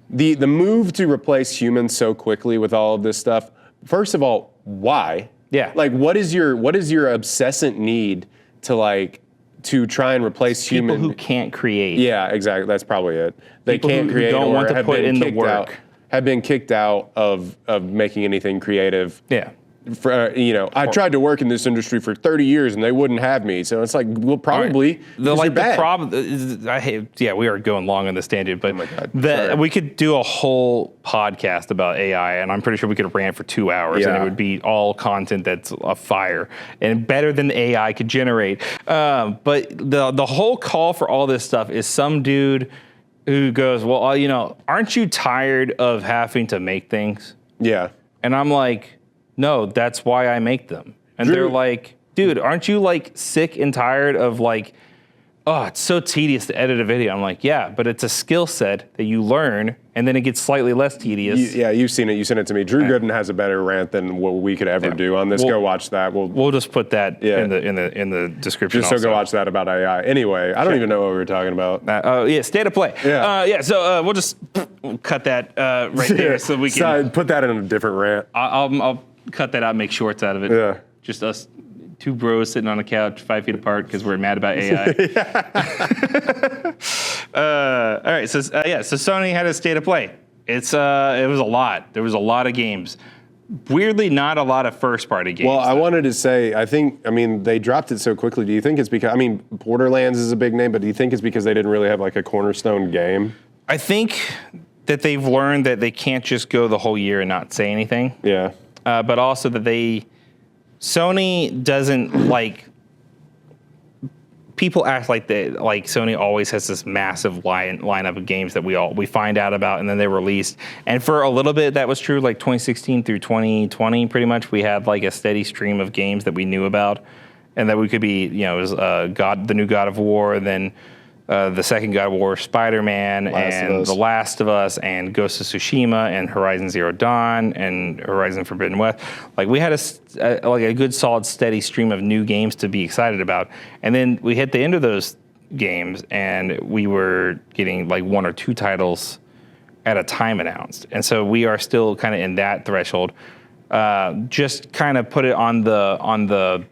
the move to replace humans so quickly with all of this stuff. First of all, why? Yeah. Like, what is your obsessant need to try and replace people human who can't create? Yeah, exactly. That's probably it. They people can't create. Don't or want to put in the work. Have been kicked out of making anything creative. Yeah. I tried to work in this industry for 30 years and they wouldn't have me. So it's like, well, probably the problem is, I hate. Yeah, we are going long on this tangent, but we could do a whole podcast about AI, and I'm pretty sure we could rant for 2 hours, and it would be all content that's a fire and better than the AI could generate. But the whole call for all this stuff is some dude who goes, well, aren't you tired of having to make things? Yeah. And I'm like, no, that's why I make them. And they're like, dude, aren't you like sick and tired of like, oh, it's so tedious to edit a video. I'm like, yeah, but it's a skill set that you learn, and then it gets slightly less tedious. You've seen it. You sent it to me. Drew Gooden has a better rant than what we could ever do on this. Go watch that. We'll just put that in the description. Just so go watch that about AI. Anyway, I don't even know what we were talking about. State of play. Yeah. So we'll just cut that right there so we can put that in a different rant. I'll cut that out and make shorts out of it. Yeah. Just us. Two bros sitting on a couch 5 feet apart because we're mad about AI. All right, so Sony had a state of play. It was a lot. There was a lot of games. Weirdly, not a lot of first-party games. Well, I wanted to say, they dropped it so quickly. Do you think it's because, Borderlands is a big name, but do you think it's because they didn't really have like a cornerstone game? I think that they've learned that they can't just go the whole year and not say anything. Yeah. But also that Sony doesn't like. People act like Sony always has this massive lineup of games that we find out about and then they released. And for a little bit that was true, like 2016 through 2020, pretty much we had like a steady stream of games that we knew about, and that we could be, it was the new God of War, then the second God of War, Spider-Man, and The Last of Us, and Ghost of Tsushima, and Horizon Zero Dawn, and Horizon Forbidden West. Like we had a good, solid, steady stream of new games to be excited about, and then we hit the end of those games, and we were getting like 1 or 2 titles at a time announced, and so we are still kind of in that threshold. Just kind of put it on the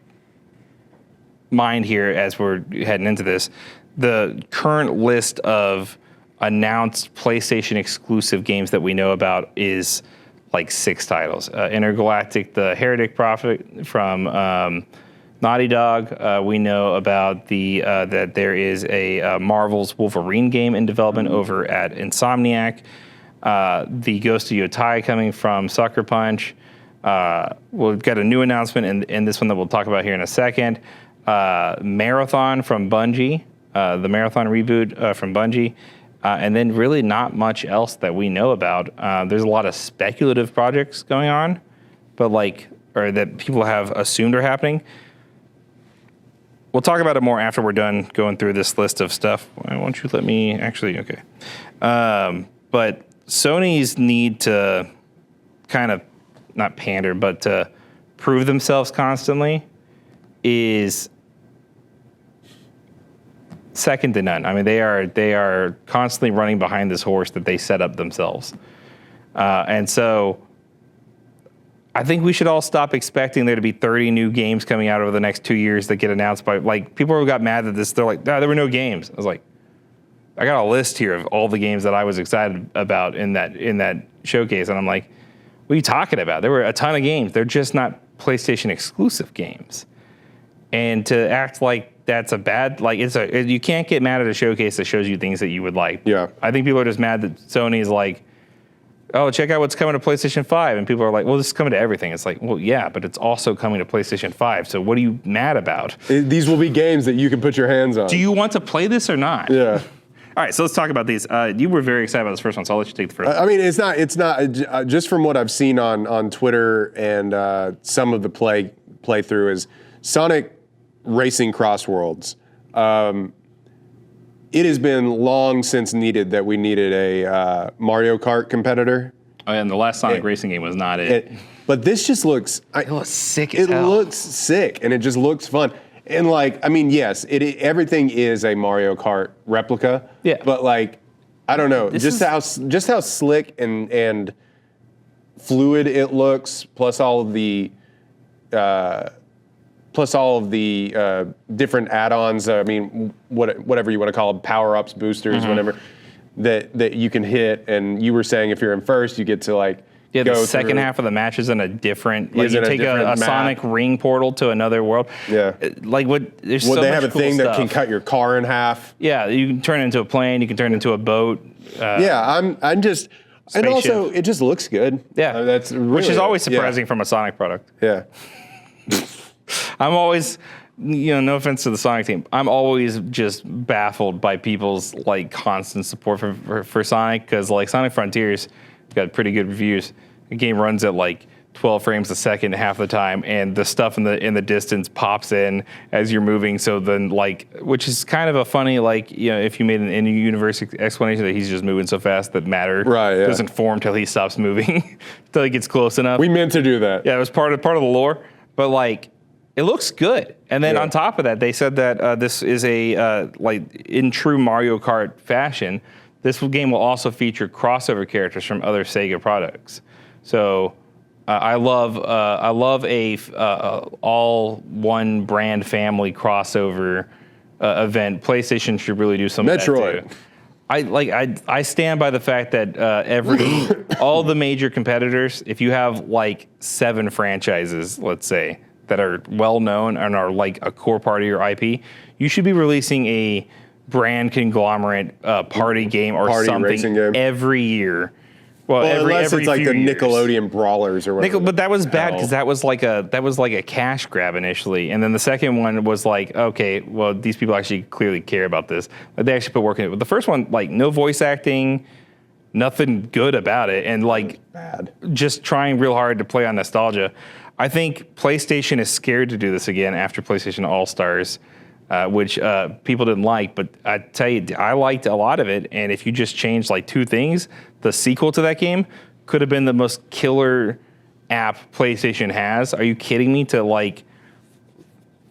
mind here as we're heading into this. The current list of announced PlayStation exclusive games that we know about is like 6 titles. Intergalactic, the Heretic Prophet from Naughty Dog. We know about that there is a Marvel's Wolverine game in development over at Insomniac. The Ghost of Yotai coming from Sucker Punch. We've got a new announcement in this one that we'll talk about here in a second. Marathon from Bungie. The Marathon reboot from Bungie, and then really not much else that we know about. There's a lot of speculative projects going on, but or that people have assumed are happening. We'll talk about it more after we're done going through this list of stuff. Why don't you let me actually? Okay. But Sony's need to kind of not pander, but to prove themselves constantly is second to none. I mean, they are constantly running behind this horse that they set up themselves. And so I think we should all stop expecting there to be 30 new games coming out over the next 2 years that get announced by, people who got mad at this, they're like, no, there were no games. I was like, I got a list here of all the games that I was excited about in that showcase. And I'm like, what are you talking about? There were a ton of games. They're just not PlayStation exclusive games. And to act like that's a bad, you can't get mad at a showcase that shows you things that you would like. Yeah. I think people are just mad that Sony's like, oh, check out what's coming to PlayStation 5. And people are like, well, this is coming to everything. It's like, well, yeah, but it's also coming to PlayStation 5. So what are you mad about? These will be games that you can put your hands on. Do you want to play this or not? Yeah. All right, so let's talk about these. You were very excited about this first one, so I'll let you take the first one. I mean, it's not, just from what I've seen on Twitter and some of the playthrough is Sonic Racing Cross Worlds. It has been long since needed that we needed a Mario Kart competitor. Oh, yeah, and the last Sonic Racing game was not it. But this just looks... It looks sick as hell. It looks sick, and it just looks fun. And yes, everything is a Mario Kart replica. Yeah. But I don't know, just how slick and fluid it looks, plus all of the different add-ons. I mean, whatever you want to call them, power-ups, boosters, whatever that you can hit. And you were saying if you're in first, you get to the second half of the match is in a different. You take a Sonic ring portal to another world. Yeah. There's so much they have a cool thing stuff. that can cut your car in half. Yeah, you can turn it into a plane. You can turn it into a boat. I'm just. Spaceship. And also, it just looks good. Yeah, that's really, which is always surprising from a Sonic product. Yeah. I'm always no offense to the Sonic team, I'm always just baffled by people's like constant support for Sonic, because like Sonic Frontiers got pretty good reviews. The game runs at like 12 frames a second half the time, and the stuff in the distance pops in as you're moving. So then, like, which is kind of a funny, like, if you made an in-universe explanation that he's just moving so fast that matter doesn't form till he stops moving, till he gets close enough. We meant to do that. Yeah, it was part of the lore, but like, it looks good. And then on top of that, they said that this is a like in true Mario Kart fashion, this game will also feature crossover characters from other Sega products. So. I love a all one brand family crossover event. PlayStation should really do something. Metroid. I stand by the fact that all the major competitors, if you have like 7 franchises, let's say, that are well known and are like a core part of your IP, you should be releasing a brand conglomerate party game or something every year. Well, unless every it's like the years. Nickelodeon Brawlers or whatever. But that was bad because that was like a cash grab initially, and then the second one was like, okay, well, these people actually clearly care about this. Like, they actually put work in it. But the first one, like, no voice acting, nothing good about it, and like just trying real hard to play on nostalgia. I think PlayStation is scared to do this again after PlayStation All Stars. Which people didn't like, but I tell you, I liked a lot of it. And if you just changed like 2 things, the sequel to that game could have been the most killer app PlayStation has. Are you kidding me? To like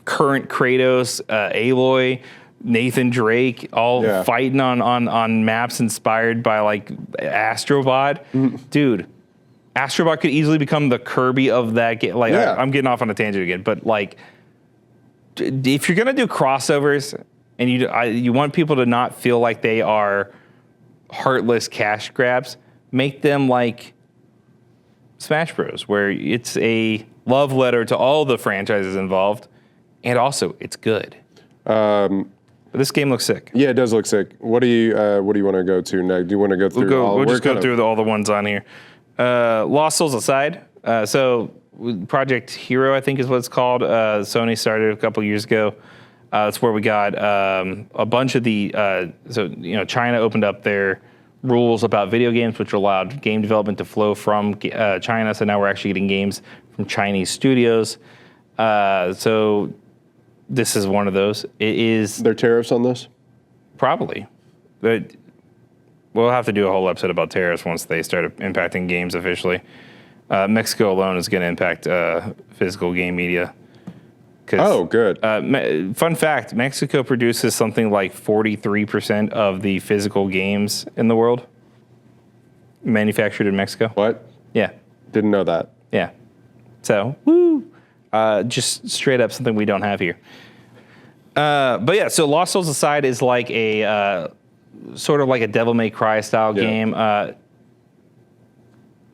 current Kratos, Aloy, Nathan Drake, all fighting on maps inspired by like Astrobot, dude. Astrobot could easily become the Kirby of that game. Like I'm getting off on a tangent again, but like. If you're gonna do crossovers and you want people to not feel like they are heartless cash grabs, make them like Smash Bros, where it's a love letter to all the franchises involved, and also it's good. But this game looks sick. Yeah, it does look sick. What do you want to go to next? Do you want to go through? We'll just go through all the ones on here. Lost Souls aside, so. Project Hero, I think is what it's called. Sony started a couple years ago. That's where we got a bunch of the. China opened up their rules about video games, which allowed game development to flow from China. So now we're actually getting games from Chinese studios. So this is one of those. It is. There tariffs on this? Probably. But we'll have to do a whole episode about tariffs once they start impacting games officially. Mexico alone is going to impact physical game media. Oh, good. Fun fact, Mexico produces something like 43% of the physical games in the world manufactured in Mexico. What? Yeah. Didn't know that. Yeah. So, woo. Just straight up something we don't have here. But yeah, so Lost Souls Aside is like a sort of like a Devil May Cry style game.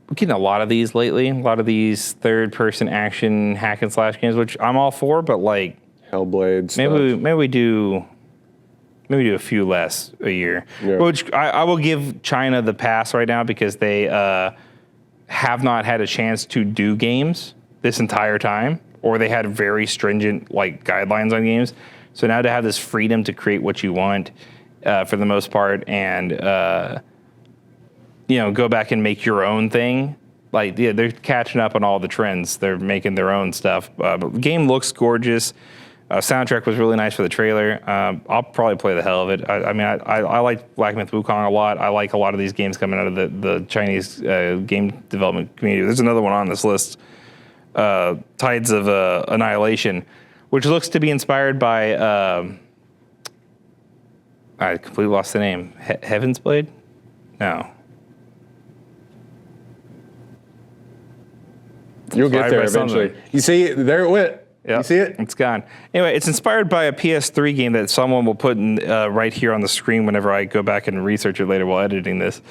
We're getting a lot of these lately. A lot of these third-person action hack and slash games, which I'm all for. But like Hellblade, maybe we do a few less a year. Yeah. Which I will give China the pass right now because they have not had a chance to do games this entire time, or they had very stringent like guidelines on games. So now to have this freedom to create what you want for the most part, and go back and make your own thing. Like, yeah, they're catching up on all the trends. They're making their own stuff. But the game looks gorgeous. Soundtrack was really nice for the trailer. I'll probably play the hell of it. I like Black Myth Wukong a lot. I like a lot of these games coming out of the Chinese game development community. There's another one on this list, Tides of Annihilation, which looks to be inspired by, I completely lost the name, Heaven's Blade? No. You'll get there eventually. You see, there it went. Yep. You see it? It's gone. Anyway, it's inspired by a PS3 game that someone will put in, right here on the screen whenever I go back and research it later while editing this.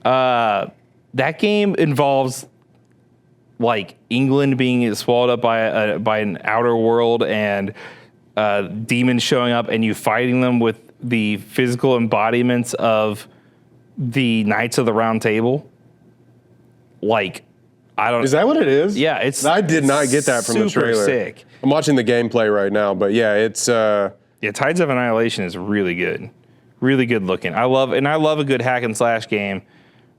That game involves like England being swallowed up by an outer world and demons showing up and you fighting them with the physical embodiments of the Knights of the Round Table. Like, I don't. Is that what it is? Yeah, it's. I did not get that from the super trailer. Sick. I'm watching the gameplay right now, but yeah, it's. Yeah, Tides of Annihilation is really good, really good looking. I love a good hack and slash game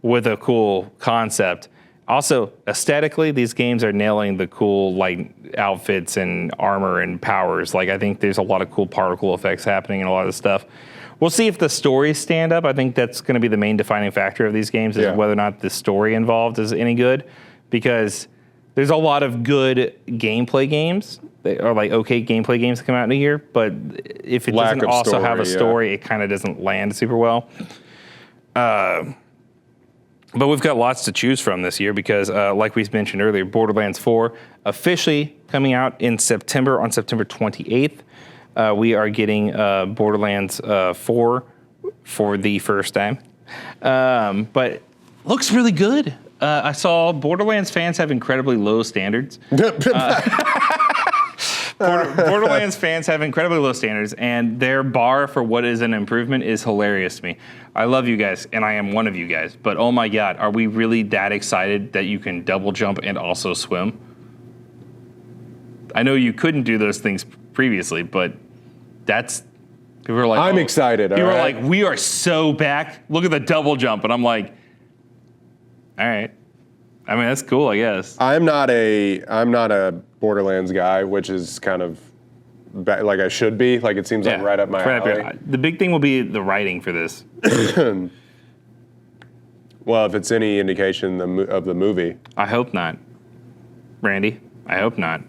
with a cool concept. Also, aesthetically, these games are nailing the cool like outfits and armor and powers. Like I think there's a lot of cool particle effects happening and a lot of stuff. We'll see if the stories stand up. I think that's going to be the main defining factor of these games is whether or not the story involved is any good, because there's a lot of good gameplay games or like okay gameplay games that come out in a year, but if it doesn't also have a story, it kind of doesn't land super well. But we've got lots to choose from this year because, like we mentioned earlier, Borderlands 4 officially coming out in September, on September 28th. We are getting Borderlands 4 for the first time. But looks really good. I saw Borderlands fans have incredibly low standards. Borderlands fans have incredibly low standards, and their bar for what is an improvement is hilarious to me. I love you guys, and I am one of you guys, but oh my God, are we really that excited that you can double jump and also swim? I know you couldn't do those things previously, but people are like, I'm excited. People are like, we are so back. Look at the double jump, and I'm like, all right. I mean, that's cool, I guess. I'm not a Borderlands guy, which is kind of like I should be. Like it seems like right up my alley. The big thing will be the writing for this. Well, if it's any indication of the movie. I hope not. Randy, I hope not.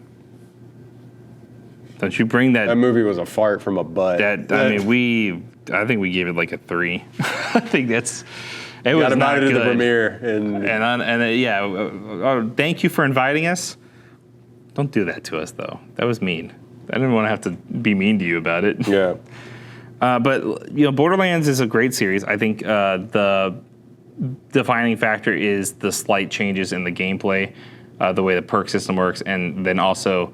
Don't you bring that... That movie was a fart from a butt. I think we gave it like a 3. I think it was not good. To the premiere. Thank you for inviting us. Don't do that to us, though. That was mean. I didn't want to have to be mean to you about it. Yeah. But, Borderlands is a great series. I think the defining factor is the slight changes in the gameplay, the way the perk system works, and then also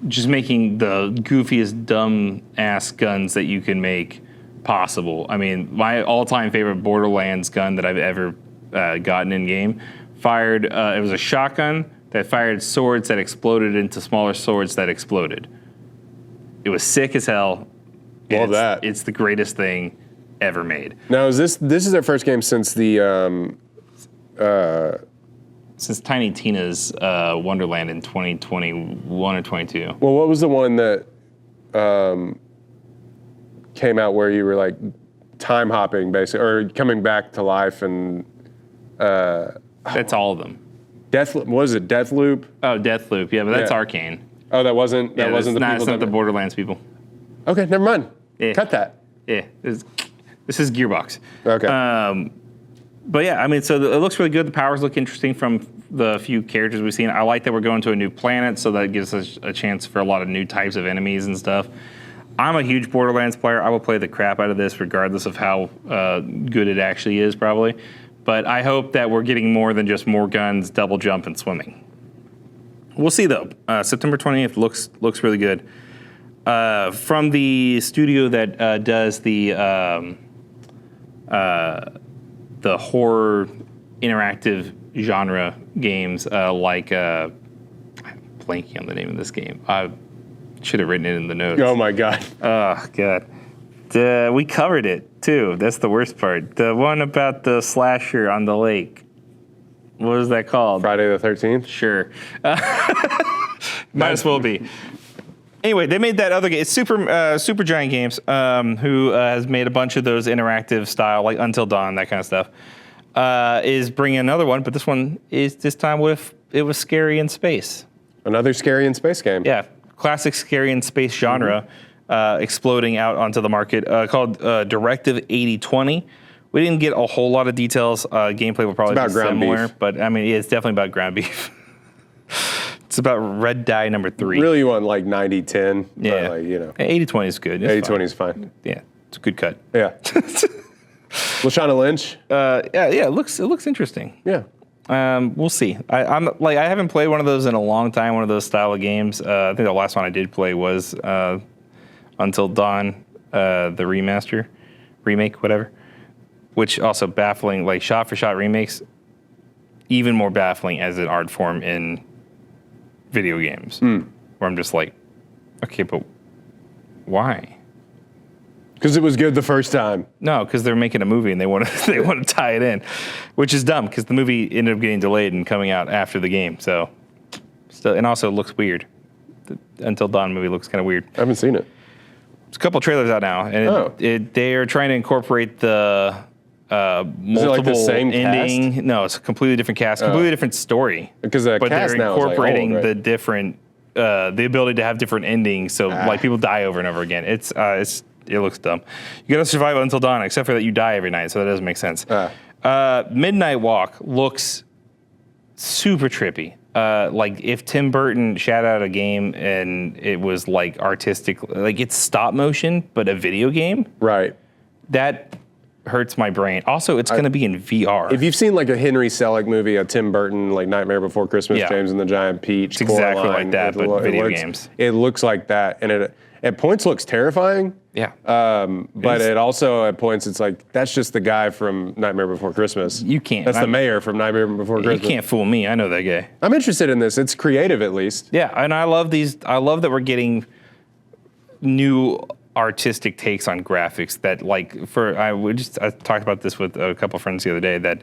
just making the goofiest, dumb-ass guns that you can make possible. I mean, my all-time favorite Borderlands gun that I've ever gotten in-game fired, it was a shotgun that fired swords that exploded into smaller swords that exploded. It was sick as hell. Love that. It's the greatest thing ever made. Now, is this is their first game since the... since Tiny Tina's Wonderland in 2021 or 22. Well, what was the one that came out where you were like time hopping, basically, or coming back to life and... That's all of them. Deathloop, was it Deathloop? Oh, Deathloop, yeah, but that's Arcane. Oh, that wasn't the people. It's not the Borderlands people. Okay, never mind. Yeah. Cut that. Yeah, this is Gearbox. Okay. But yeah, I mean, so it looks really good. The powers look interesting from the few characters we've seen. I like that we're going to a new planet, so that gives us a chance for a lot of new types of enemies and stuff. I'm a huge Borderlands player. I will play the crap out of this regardless of how good it actually is, probably. But I hope that we're getting more than just more guns, double jump, and swimming. We'll see, though. September 20th looks really good. From the studio that does the horror interactive genre games, like I'm blanking on the name of this game. I should have written it in the notes. Oh my God. Oh God. We covered it too. That's the worst part. The one about the slasher on the lake. What was that called? Friday the 13th? Sure. Might as well be. Anyway, they made that other game. It's Supergiant Games, who has made a bunch of those interactive style, like Until Dawn, that kind of stuff. Is bringing another one, but this one is this time it was scary in space. Another scary in space game. Yeah, classic scary in space genre. Exploding out onto the market, called Directive 8020. We didn't get a whole lot of details. Gameplay will probably be similar, but I mean, it's definitely about ground beef. It's about Red Die number 3. Really, you want like 90-10? Yeah, like, 80-20 is good. 80-20 is fine. Yeah, it's a good cut. Yeah. Lashana Lynch. It looks interesting. Yeah. We'll see. I haven't played one of those in a long time. One of those style of games. I think the last one I did play was Until Dawn, the remake, whatever. Which also baffling, like shot for shot remakes. even more baffling as an art form in video games, where I'm just like, okay, but why? Because it was good the first time. No, because they're making a movie and they want to they want to tie it in, which is dumb because the movie ended up getting delayed and coming out after the game. So, still, and also it looks weird. The Until Dawn movie looks kind of weird. I haven't seen it. There's a couple trailers out now, and they are trying to incorporate the multiple like the same ending. cast? No, it's a completely different cast, completely different story. Because the But cast they're now is like incorporating old, right? the different, the ability to have different endings. So like people die over and over again. It looks dumb. You gotta survive Until Dawn, except for that you die every night, so that doesn't make sense. Midnight Walk looks super trippy. Like if Tim Burton shot out a game and it was like artistic, like it's stop motion, but a video game, Right. that hurts my brain. Also, it's gonna be in VR. If you've seen like a Henry Selick movie, a Tim Burton, like Nightmare Before Christmas, Yeah. James and the Giant Peach, It's exactly Coraline, like that, but video looks, games. It looks like that, and it at points looks terrifying. Yeah. But it also at points it's like that's just the guy from Nightmare Before Christmas. You can't. That's the mayor from Nightmare Before You Christmas. can't fool me. I know that guy. I'm interested in this. It's creative at least. Yeah, and I love these. I love that we're getting new artistic takes on graphics. That like I talked about this with a couple friends the other day. That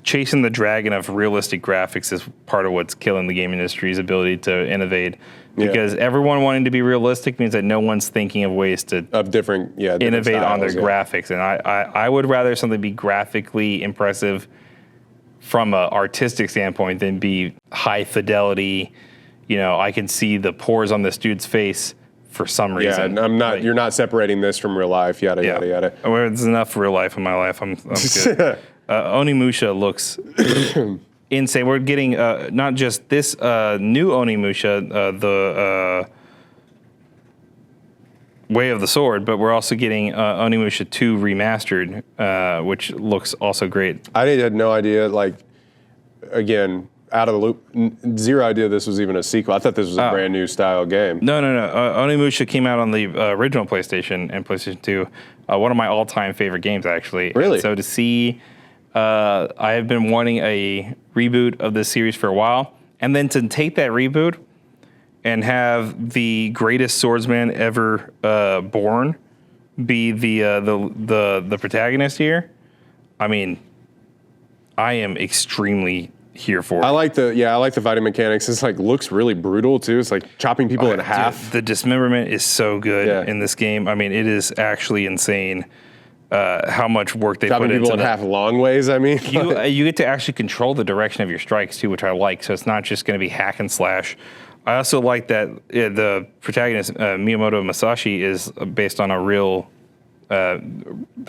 chasing the dragon of realistic graphics is part of what's killing the game industry's ability to innovate. Because everyone wanting to be realistic means that no one's thinking of ways to Different innovate on their styles, graphics. And I would rather something be graphically impressive from an artistic standpoint than be high fidelity. You know, I can see the pores on this dude's face for some reason. Yeah, I'm not. Like, You're not separating this from real life. Yada yada yada. Well, there's enough real life in my life. I'm good. Onimusha looks insane. We're getting not just this new Onimusha, the Way of the Sword, but we're also getting Onimusha 2 remastered, which looks also great. I had no idea. Like, again, out of the loop, zero idea this was even a sequel. I thought this was a brand new style game. No. Onimusha came out on the original PlayStation and PlayStation 2. One of my all-time favorite games, actually. Really? And so to see, I have been wanting a reboot of this series for a while, and then to take that reboot and have the greatest swordsman ever born be the protagonist here. I mean, I am extremely here for it. I like the fighting mechanics. It's like looks really brutal too. It's like chopping people in half. The dismemberment is so good in this game. I mean, it is actually insane how much work they Chopping put people into in half long ways. I mean, you get to actually control the direction of your strikes too, which I like. So it's not just going to be hack and slash. I also like that the protagonist Miyamoto Masashi is based on the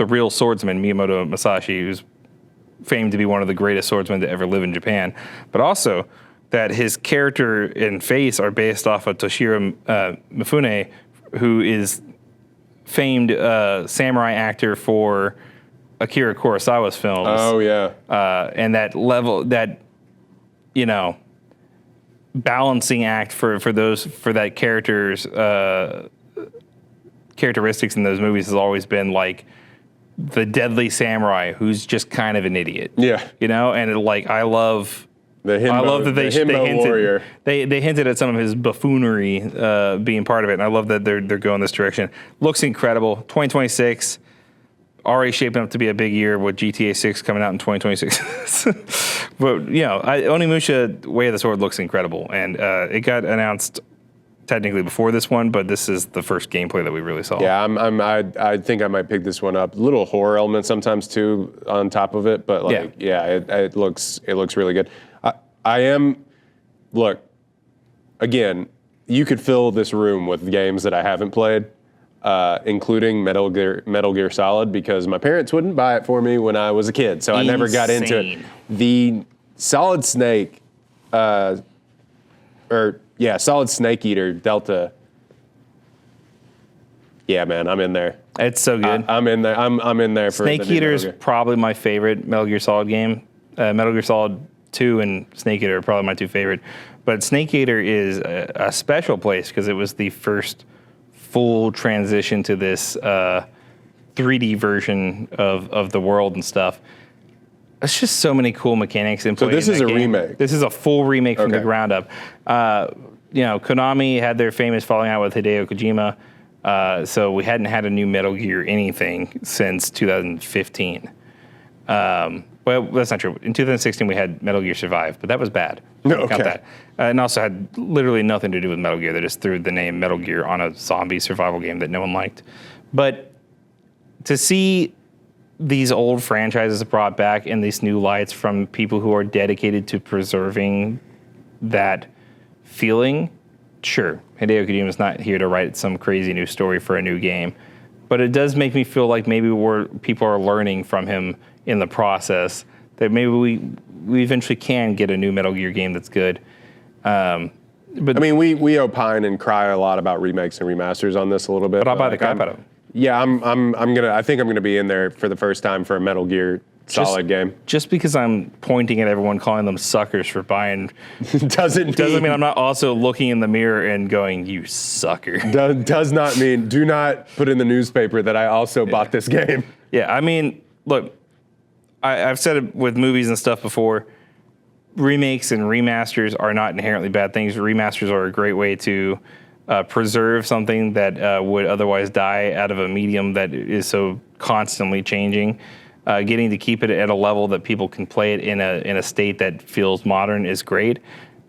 real swordsman Miyamoto Masashi, who's famed to be one of the greatest swordsmen to ever live in Japan, but also that his character and face are based off of Toshiro Mifune, who is famed samurai actor for Akira Kurosawa's films. oh yeah, And that level, that, you know, balancing act for that character's characteristics in those movies has always been like the deadly samurai who's just kind of an idiot. Yeah. You know, and I love that they hinted at some of his buffoonery being part of it, and I love that they're going this direction. Looks incredible. 2026 already shaping up to be a big year with GTA 6 coming out in 2026. But you know, Onimusha Way of the Sword looks incredible, and it got announced technically before this one, but this is the first gameplay that we really saw. yeah. I think I might pick this one up. Little horror element sometimes too on top of it, but like it looks really good. Look, again, you could fill this room with games that I haven't played, including Metal Gear Solid, because my parents wouldn't buy it for me when I was a kid, so I never got into it. The Solid Snake, Solid Snake Eater Delta. Yeah, man, I'm in there. It's so good. I'm in there. I'm in there for Snake the new Eater is Metal Gear. probably my favorite Metal Gear Solid game. Metal Gear Solid 2 and Snake Eater are probably my two favorite. But Snake Eater is a special place because it was the first full transition to this 3D version of the world and stuff. It's just so many cool mechanics in play. So this is a remake. This is a full remake from the Okay. ground up. Konami had their famous falling out with Hideo Kojima, so we hadn't had a new Metal Gear anything since 2015. Well, that's not true. In 2016, we had Metal Gear Survive, but that was bad. No, Count okay. that. And also had literally nothing to do with Metal Gear. They just threw the name Metal Gear on a zombie survival game that no one liked. But to see these old franchises brought back in these new lights from people who are dedicated to preserving that feeling, sure, Hideo Kojima's not here to write some crazy new story for a new game, but it does make me feel like maybe people are learning from him in the process, that maybe we eventually can get a new Metal Gear game that's good. But I mean, we opine and cry a lot about remakes and remasters on this a little bit. But I'll buy the like, crap out of them. Yeah, I think I'm gonna be in there for the first time for a Metal Gear solid game. Just because I'm pointing at everyone calling them suckers for buying Doesn't mean I'm not also looking in the mirror and going, you sucker. does not mean do not put in the newspaper that I also bought this game. Yeah, I mean, look, I've said it with movies and stuff before. Remakes and remasters are not inherently bad things. Remasters are a great way to preserve something that would otherwise die out of a medium that is so constantly changing. Getting to keep it at a level that people can play it in a state that feels modern is great.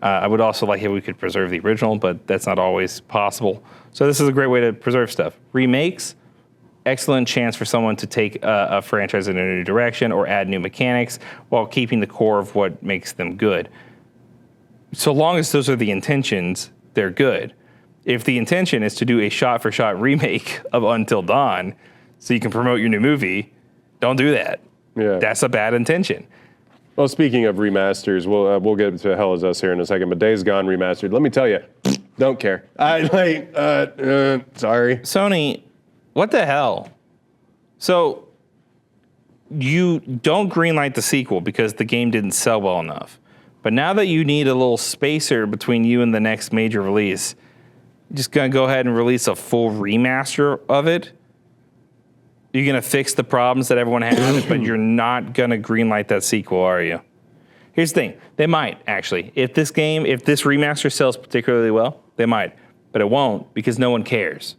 I would also like if we could preserve the original, but that's not always possible. So this is a great way to preserve stuff. Remakes, excellent chance for someone to take a franchise in a new direction or add new mechanics while keeping the core of what makes them good. So long as those are the intentions, they're good. If the intention is to do a shot-for-shot remake of Until Dawn so you can promote your new movie, don't do that. Yeah. That's a bad intention. Well, speaking of remasters, we'll get to Hell Is Us here in a second. But Days Gone remastered. Let me tell you, don't care. Sorry. Sony, what the hell? So you don't greenlight the sequel because the game didn't sell well enough. But now that you need a little spacer between you and the next major release, you're just gonna go ahead and release a full remaster of it. You're gonna fix the problems that everyone had, but you're not gonna greenlight that sequel, are you? Here's the thing: they might actually. If this remaster sells particularly well, they might, but it won't because no one cares.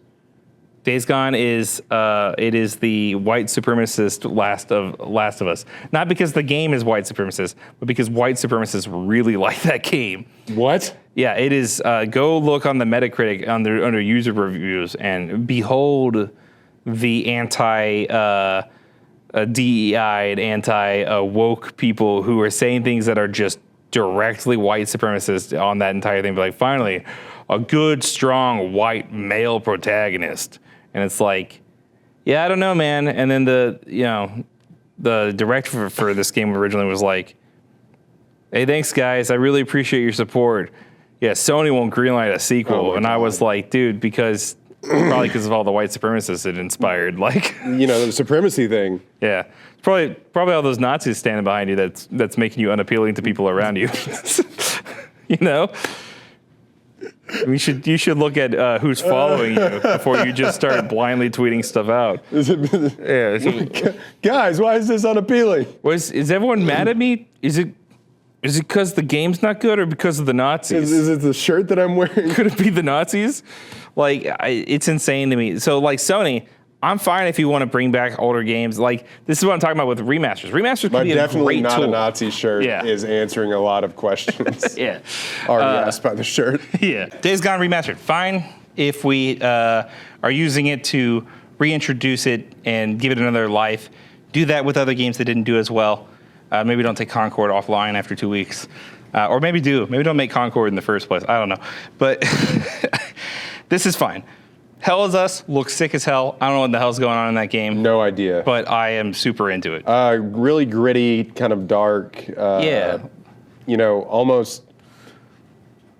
Days Gone is the white supremacist Last of Us. Not because the game is white supremacist, but because white supremacists really like that game. What? Yeah, it is. Go look on the Metacritic under user reviews and behold the anti DEI and anti woke people who are saying things that are just directly white supremacist on that entire thing. But like, finally, a good, strong white male protagonist. And it's like, yeah, I don't know, man. And then the director for this game originally was like, hey, thanks, guys. I really appreciate your support. Yeah, Sony won't greenlight a sequel. And I was like, dude, probably because of all the white supremacists it inspired. Like, The supremacy thing. yeah, probably all those Nazis standing behind you that's making you unappealing to people around you. You should look at who's following you before you just start blindly tweeting stuff out. Yeah. Guys, why is this unappealing? Is everyone mad at me? Is it because the game's not good or because of the Nazis? Is it the shirt that I'm wearing? Could it be the Nazis? Like, it's insane to me. So, like, Sony, I'm fine if you want to bring back older games. Like, this is what I'm talking about with remasters. Remasters can be a definitely great not tool. a Nazi shirt is answering a lot of questions. Yeah. Already asked by the shirt. Yeah. Days Gone remastered. Fine if we are using it to reintroduce it and give it another life. Do that with other games that didn't do as well. Maybe don't take Concord offline after 2 weeks. Or maybe do. Maybe don't make Concord in the first place. I don't know. But this is fine. Hell Is Us looks sick as hell. I don't know what the hell's going on in that game. No idea. But I am super into it. Really gritty, kind of dark. Yeah. Almost.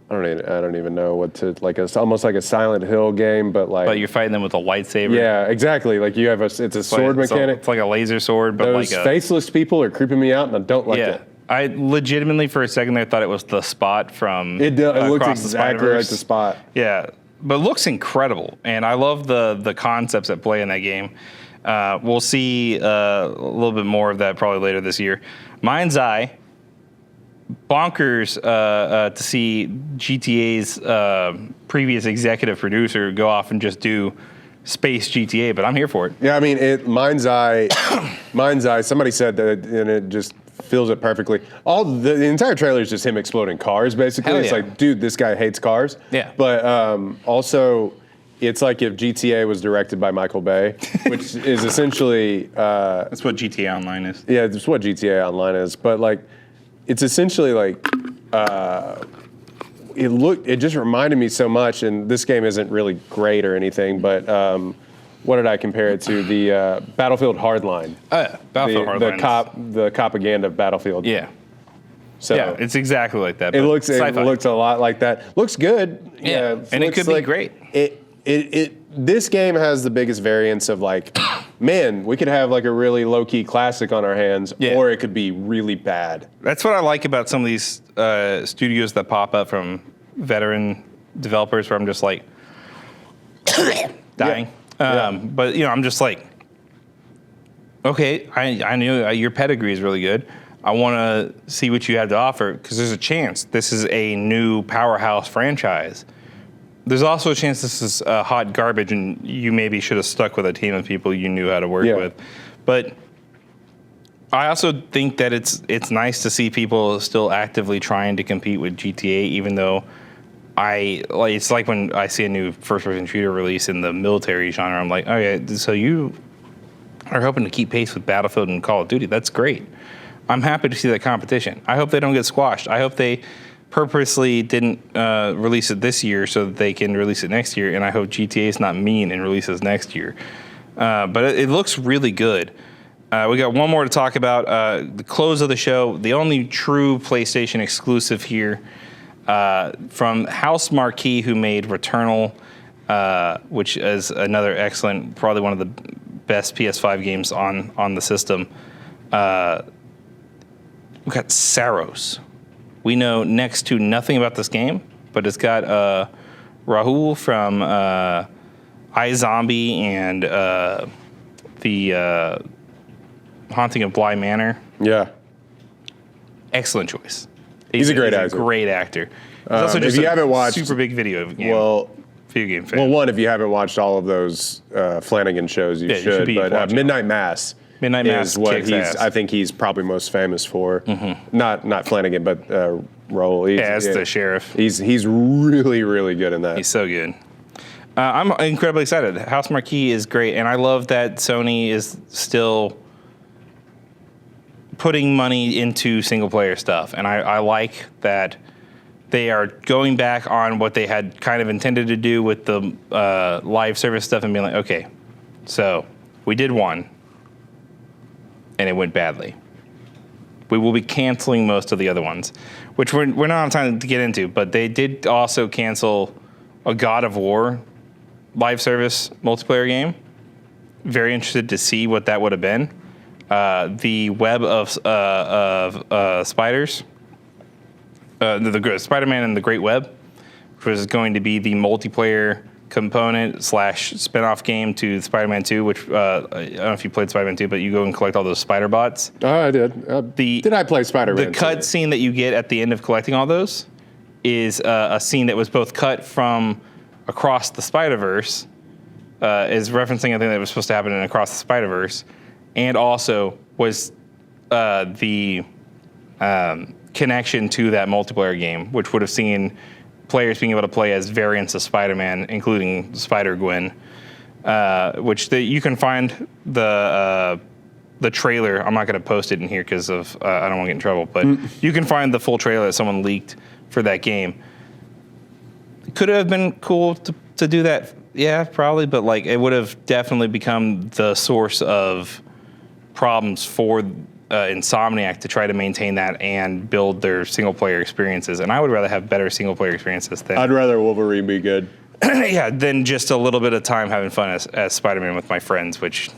I don't even know what to like. It's almost like a Silent Hill game, but like. But you're fighting them with a lightsaber. Yeah, exactly. Like you have it's a sword mechanic. It's like a laser sword, but Those faceless people are creeping me out, and I don't like it. I legitimately, for a second there, thought it was the Spot from It looks Across the exactly like Spider-Verse. the Spot. Yeah, but it looks incredible, and I love the concepts at play in that game. We'll see a little bit more of that probably later this year. Mind's Eye, bonkers to see GTA's previous executive producer go off and just do space GTA, but I'm here for it. Yeah, I mean, Mind's Eye. Mind's Eye. Somebody said that, and it just feels it perfectly. The entire trailer is just him exploding cars. Basically, Hell it's yeah. like, dude, this guy hates cars. Yeah. But also, it's like if GTA was directed by Michael Bay, which is essentially. That's what GTA Online is. Yeah, that's what GTA Online is. But like, it's essentially like. It just reminded me so much, and this game isn't really great or anything, but what did I compare it to? The Battlefield Hardline. Oh, yeah. Battlefield Hardline. The propaganda of Battlefield. Yeah. So Yeah, it's exactly like that. it but looks a lot like that. Looks good. Yeah, and it could be great. This game has the biggest variance of like, man, we could have like a really low key classic on our hands, Yeah. or it could be really bad. That's what I like about some of these studios that pop up from veteran developers, where I'm just like dying. But I'm just like, okay, I knew your pedigree is really good. I want to see what you have to offer, because there's a chance this is a new powerhouse franchise. There's also a chance this is hot garbage, and you maybe should have stuck with a team of people you knew how to work with. But I also think that it's nice to see people still actively trying to compete with GTA, even though it's like when I see a new first-person shooter release in the military genre, I'm like, oh yeah, so you are hoping to keep pace with Battlefield and Call of Duty. That's great. I'm happy to see that competition. I hope they don't get squashed. I hope they purposely didn't release it this year so that they can release it next year, and I hope GTA is not mean and releases next year. But it looks really good. We got one more to talk about. The close of the show, the only true PlayStation exclusive here, from House Marquee, who made Returnal, which is another excellent, probably one of the best PS5 games on the system. We got Saros. We know next to nothing about this game, but it's got Rahul from iZombie and the Haunting of Bly Manor. Yeah. Excellent choice. He's a great actor. He's a great actor. He's also just if you haven't watched, super big video game fan. Well, one, if you haven't watched all of those Flanagan shows, you should. But Midnight Mass. Midnight Mass is what kicks ass. I think he's probably most famous for. Mm-hmm. Not Flanagan, but Raoul. As the sheriff. He's really, really good in that. He's so good. I'm incredibly excited. House Marquee is great, and I love that Sony is still putting money into single-player stuff, and I like that they are going back on what they had kind of intended to do with the live service stuff and being like, okay, so we did one, and it went badly. We will be canceling most of the other ones, which we're not on time to get into, but they did also cancel a God of War live service multiplayer game. Very interested to see what that would have been. The Web of Spiders, the Spider-Man and the Great Web, which was going to be the multiplayer component / spinoff game to Spider-Man 2, which I don't know if you played Spider-Man 2, but you go and collect all those spider bots. Oh, I did. Did I play Spider-Man? The cut scene that you get at the end of collecting all those is a scene that was both cut from Across the Spider-Verse, is referencing a thing that was supposed to happen in Across the Spider-Verse, and also was the connection to that multiplayer game, which would have seen players being able to play as variants of Spider-Man, including Spider-Gwen, which you can find the trailer. I'm not going to post it in here because of I don't want to get in trouble, but you can find the full trailer that someone leaked for that game. Could it have been cool to do that? Yeah, probably, but like it would have definitely become the source of problems for Insomniac to try to maintain that and build their single-player experiences. And I would rather have better single-player experiences than... I'd rather Wolverine be good. Yeah, than just a little bit of time having fun as Spider-Man with my friends, which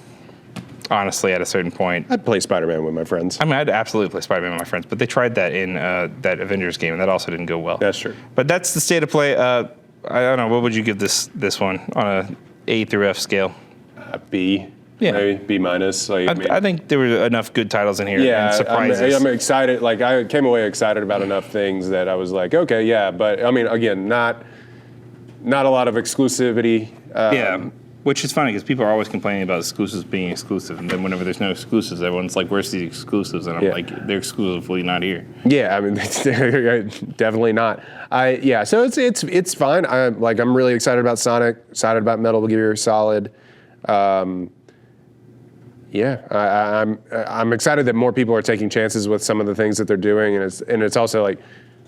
honestly, at a certain point... I'd play Spider-Man with my friends. I mean, I'd absolutely play Spider-Man with my friends, but they tried that in that Avengers game, and that also didn't go well. That's true. But that's the state of play. I don't know, what would you give this one on a A through F scale? B. Yeah. maybe B minus. Like, I think there were enough good titles in here and surprises. I'm excited. Like, I came away excited about enough things that I was like, okay, yeah. But I mean, again, not a lot of exclusivity. Which is funny because people are always complaining about exclusives being exclusive, and then whenever there's no exclusives, everyone's like, "Where's the exclusives?" And I'm like, "They're exclusively not here." Yeah, I mean, they're definitely not. So it's fine. I'm really excited about Sonic, excited about Metal Gear Solid. I'm excited that more people are taking chances with some of the things that they're doing, and it's also like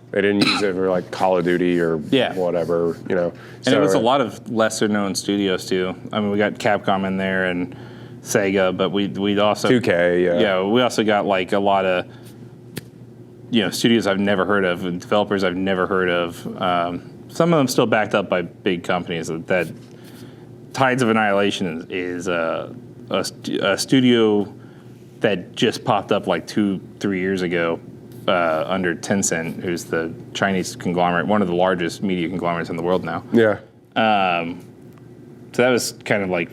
they didn't use it for like Call of Duty or whatever, you know. And it was a lot of lesser known studios too. I mean, we got Capcom in there and Sega, but we also 2K, yeah, we also got like a lot of studios I've never heard of and developers I've never heard of. Some of them still backed up by big companies. That Tides of Annihilation is a studio that just popped up like 2-3 years ago. Under Tencent, who's the Chinese conglomerate, one of the largest media conglomerates in the world now. Yeah. So that was kind of like,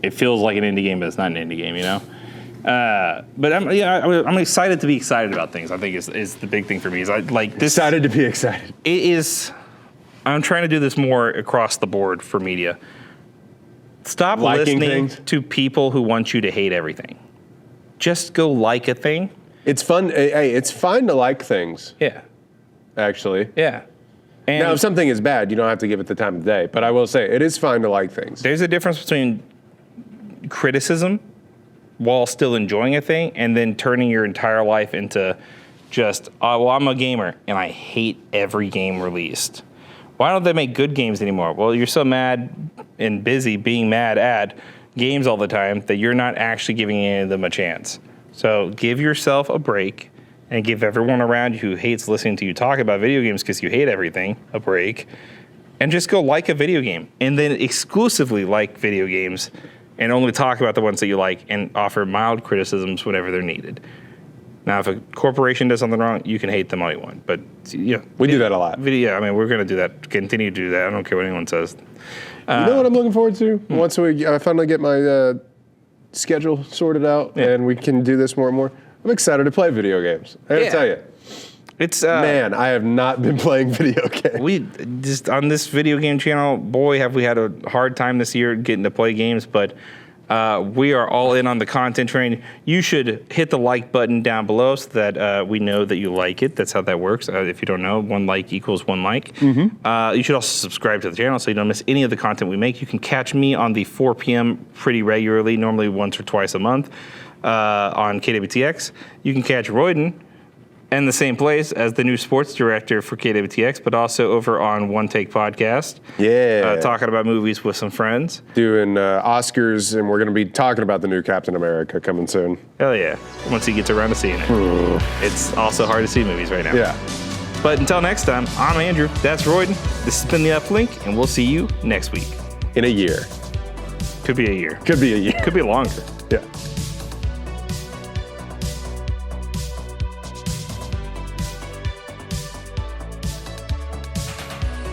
it feels like an indie game, but it's not an indie game, you know? But I'm excited to be excited about things. I think is the big thing for me. Is I like this. Excited to be excited. It is. I'm trying to do this more across the board for media. Stop listening to people who want you to hate everything. Just go like a thing. It's fun. Hey, it's fun to like things. Yeah. Actually. Yeah. And now, if something is bad, you don't have to give it the time of day. But I will say, it is fun to like things. There's a difference between criticism while still enjoying a thing and then turning your entire life into just, I'm a gamer and I hate every game released. Why don't they make good games anymore? Well, you're so mad and busy being mad at games all the time that you're not actually giving any of them a chance. So give yourself a break and give everyone around you who hates listening to you talk about video games because you hate everything a break, and just go like a video game and then exclusively like video games and only talk about the ones that you like and offer mild criticisms whenever they're needed. Now, if a corporation does something wrong, you can hate them all you want, but we do that a lot. Video, I mean, we're going to do that, continue to do that. I don't care what anyone says. You know what I'm looking forward to? Once I finally get my schedule sorted out and we can do this more and more, I'm excited to play video games. I gotta tell you. It's man, I have not been playing video games. We just on this video game channel, boy, have we had a hard time this year getting to play games, but we are all in on the content train. You should hit the like button down below so that we know that you like it. That's how that works. If you don't know, 1 like equals 1 like. Mm-hmm. You should also subscribe to the channel so you don't miss any of the content we make. You can catch me on the 4 p.m. pretty regularly, normally once or twice a month on KWTX. You can catch Royden in the same place as the new sports director for KWTX, but also over on One Take Podcast. Yeah. Talking about movies with some friends. Doing Oscars, and we're going to be talking about the new Captain America coming soon. Hell yeah. Once he gets around to seeing it. It's also hard to see movies right now. Yeah. But until next time, I'm Andrew. That's Royden. This has been the Uplink, and we'll see you next week. In a year. Could be a year. Could be a year. Could be longer. Yeah.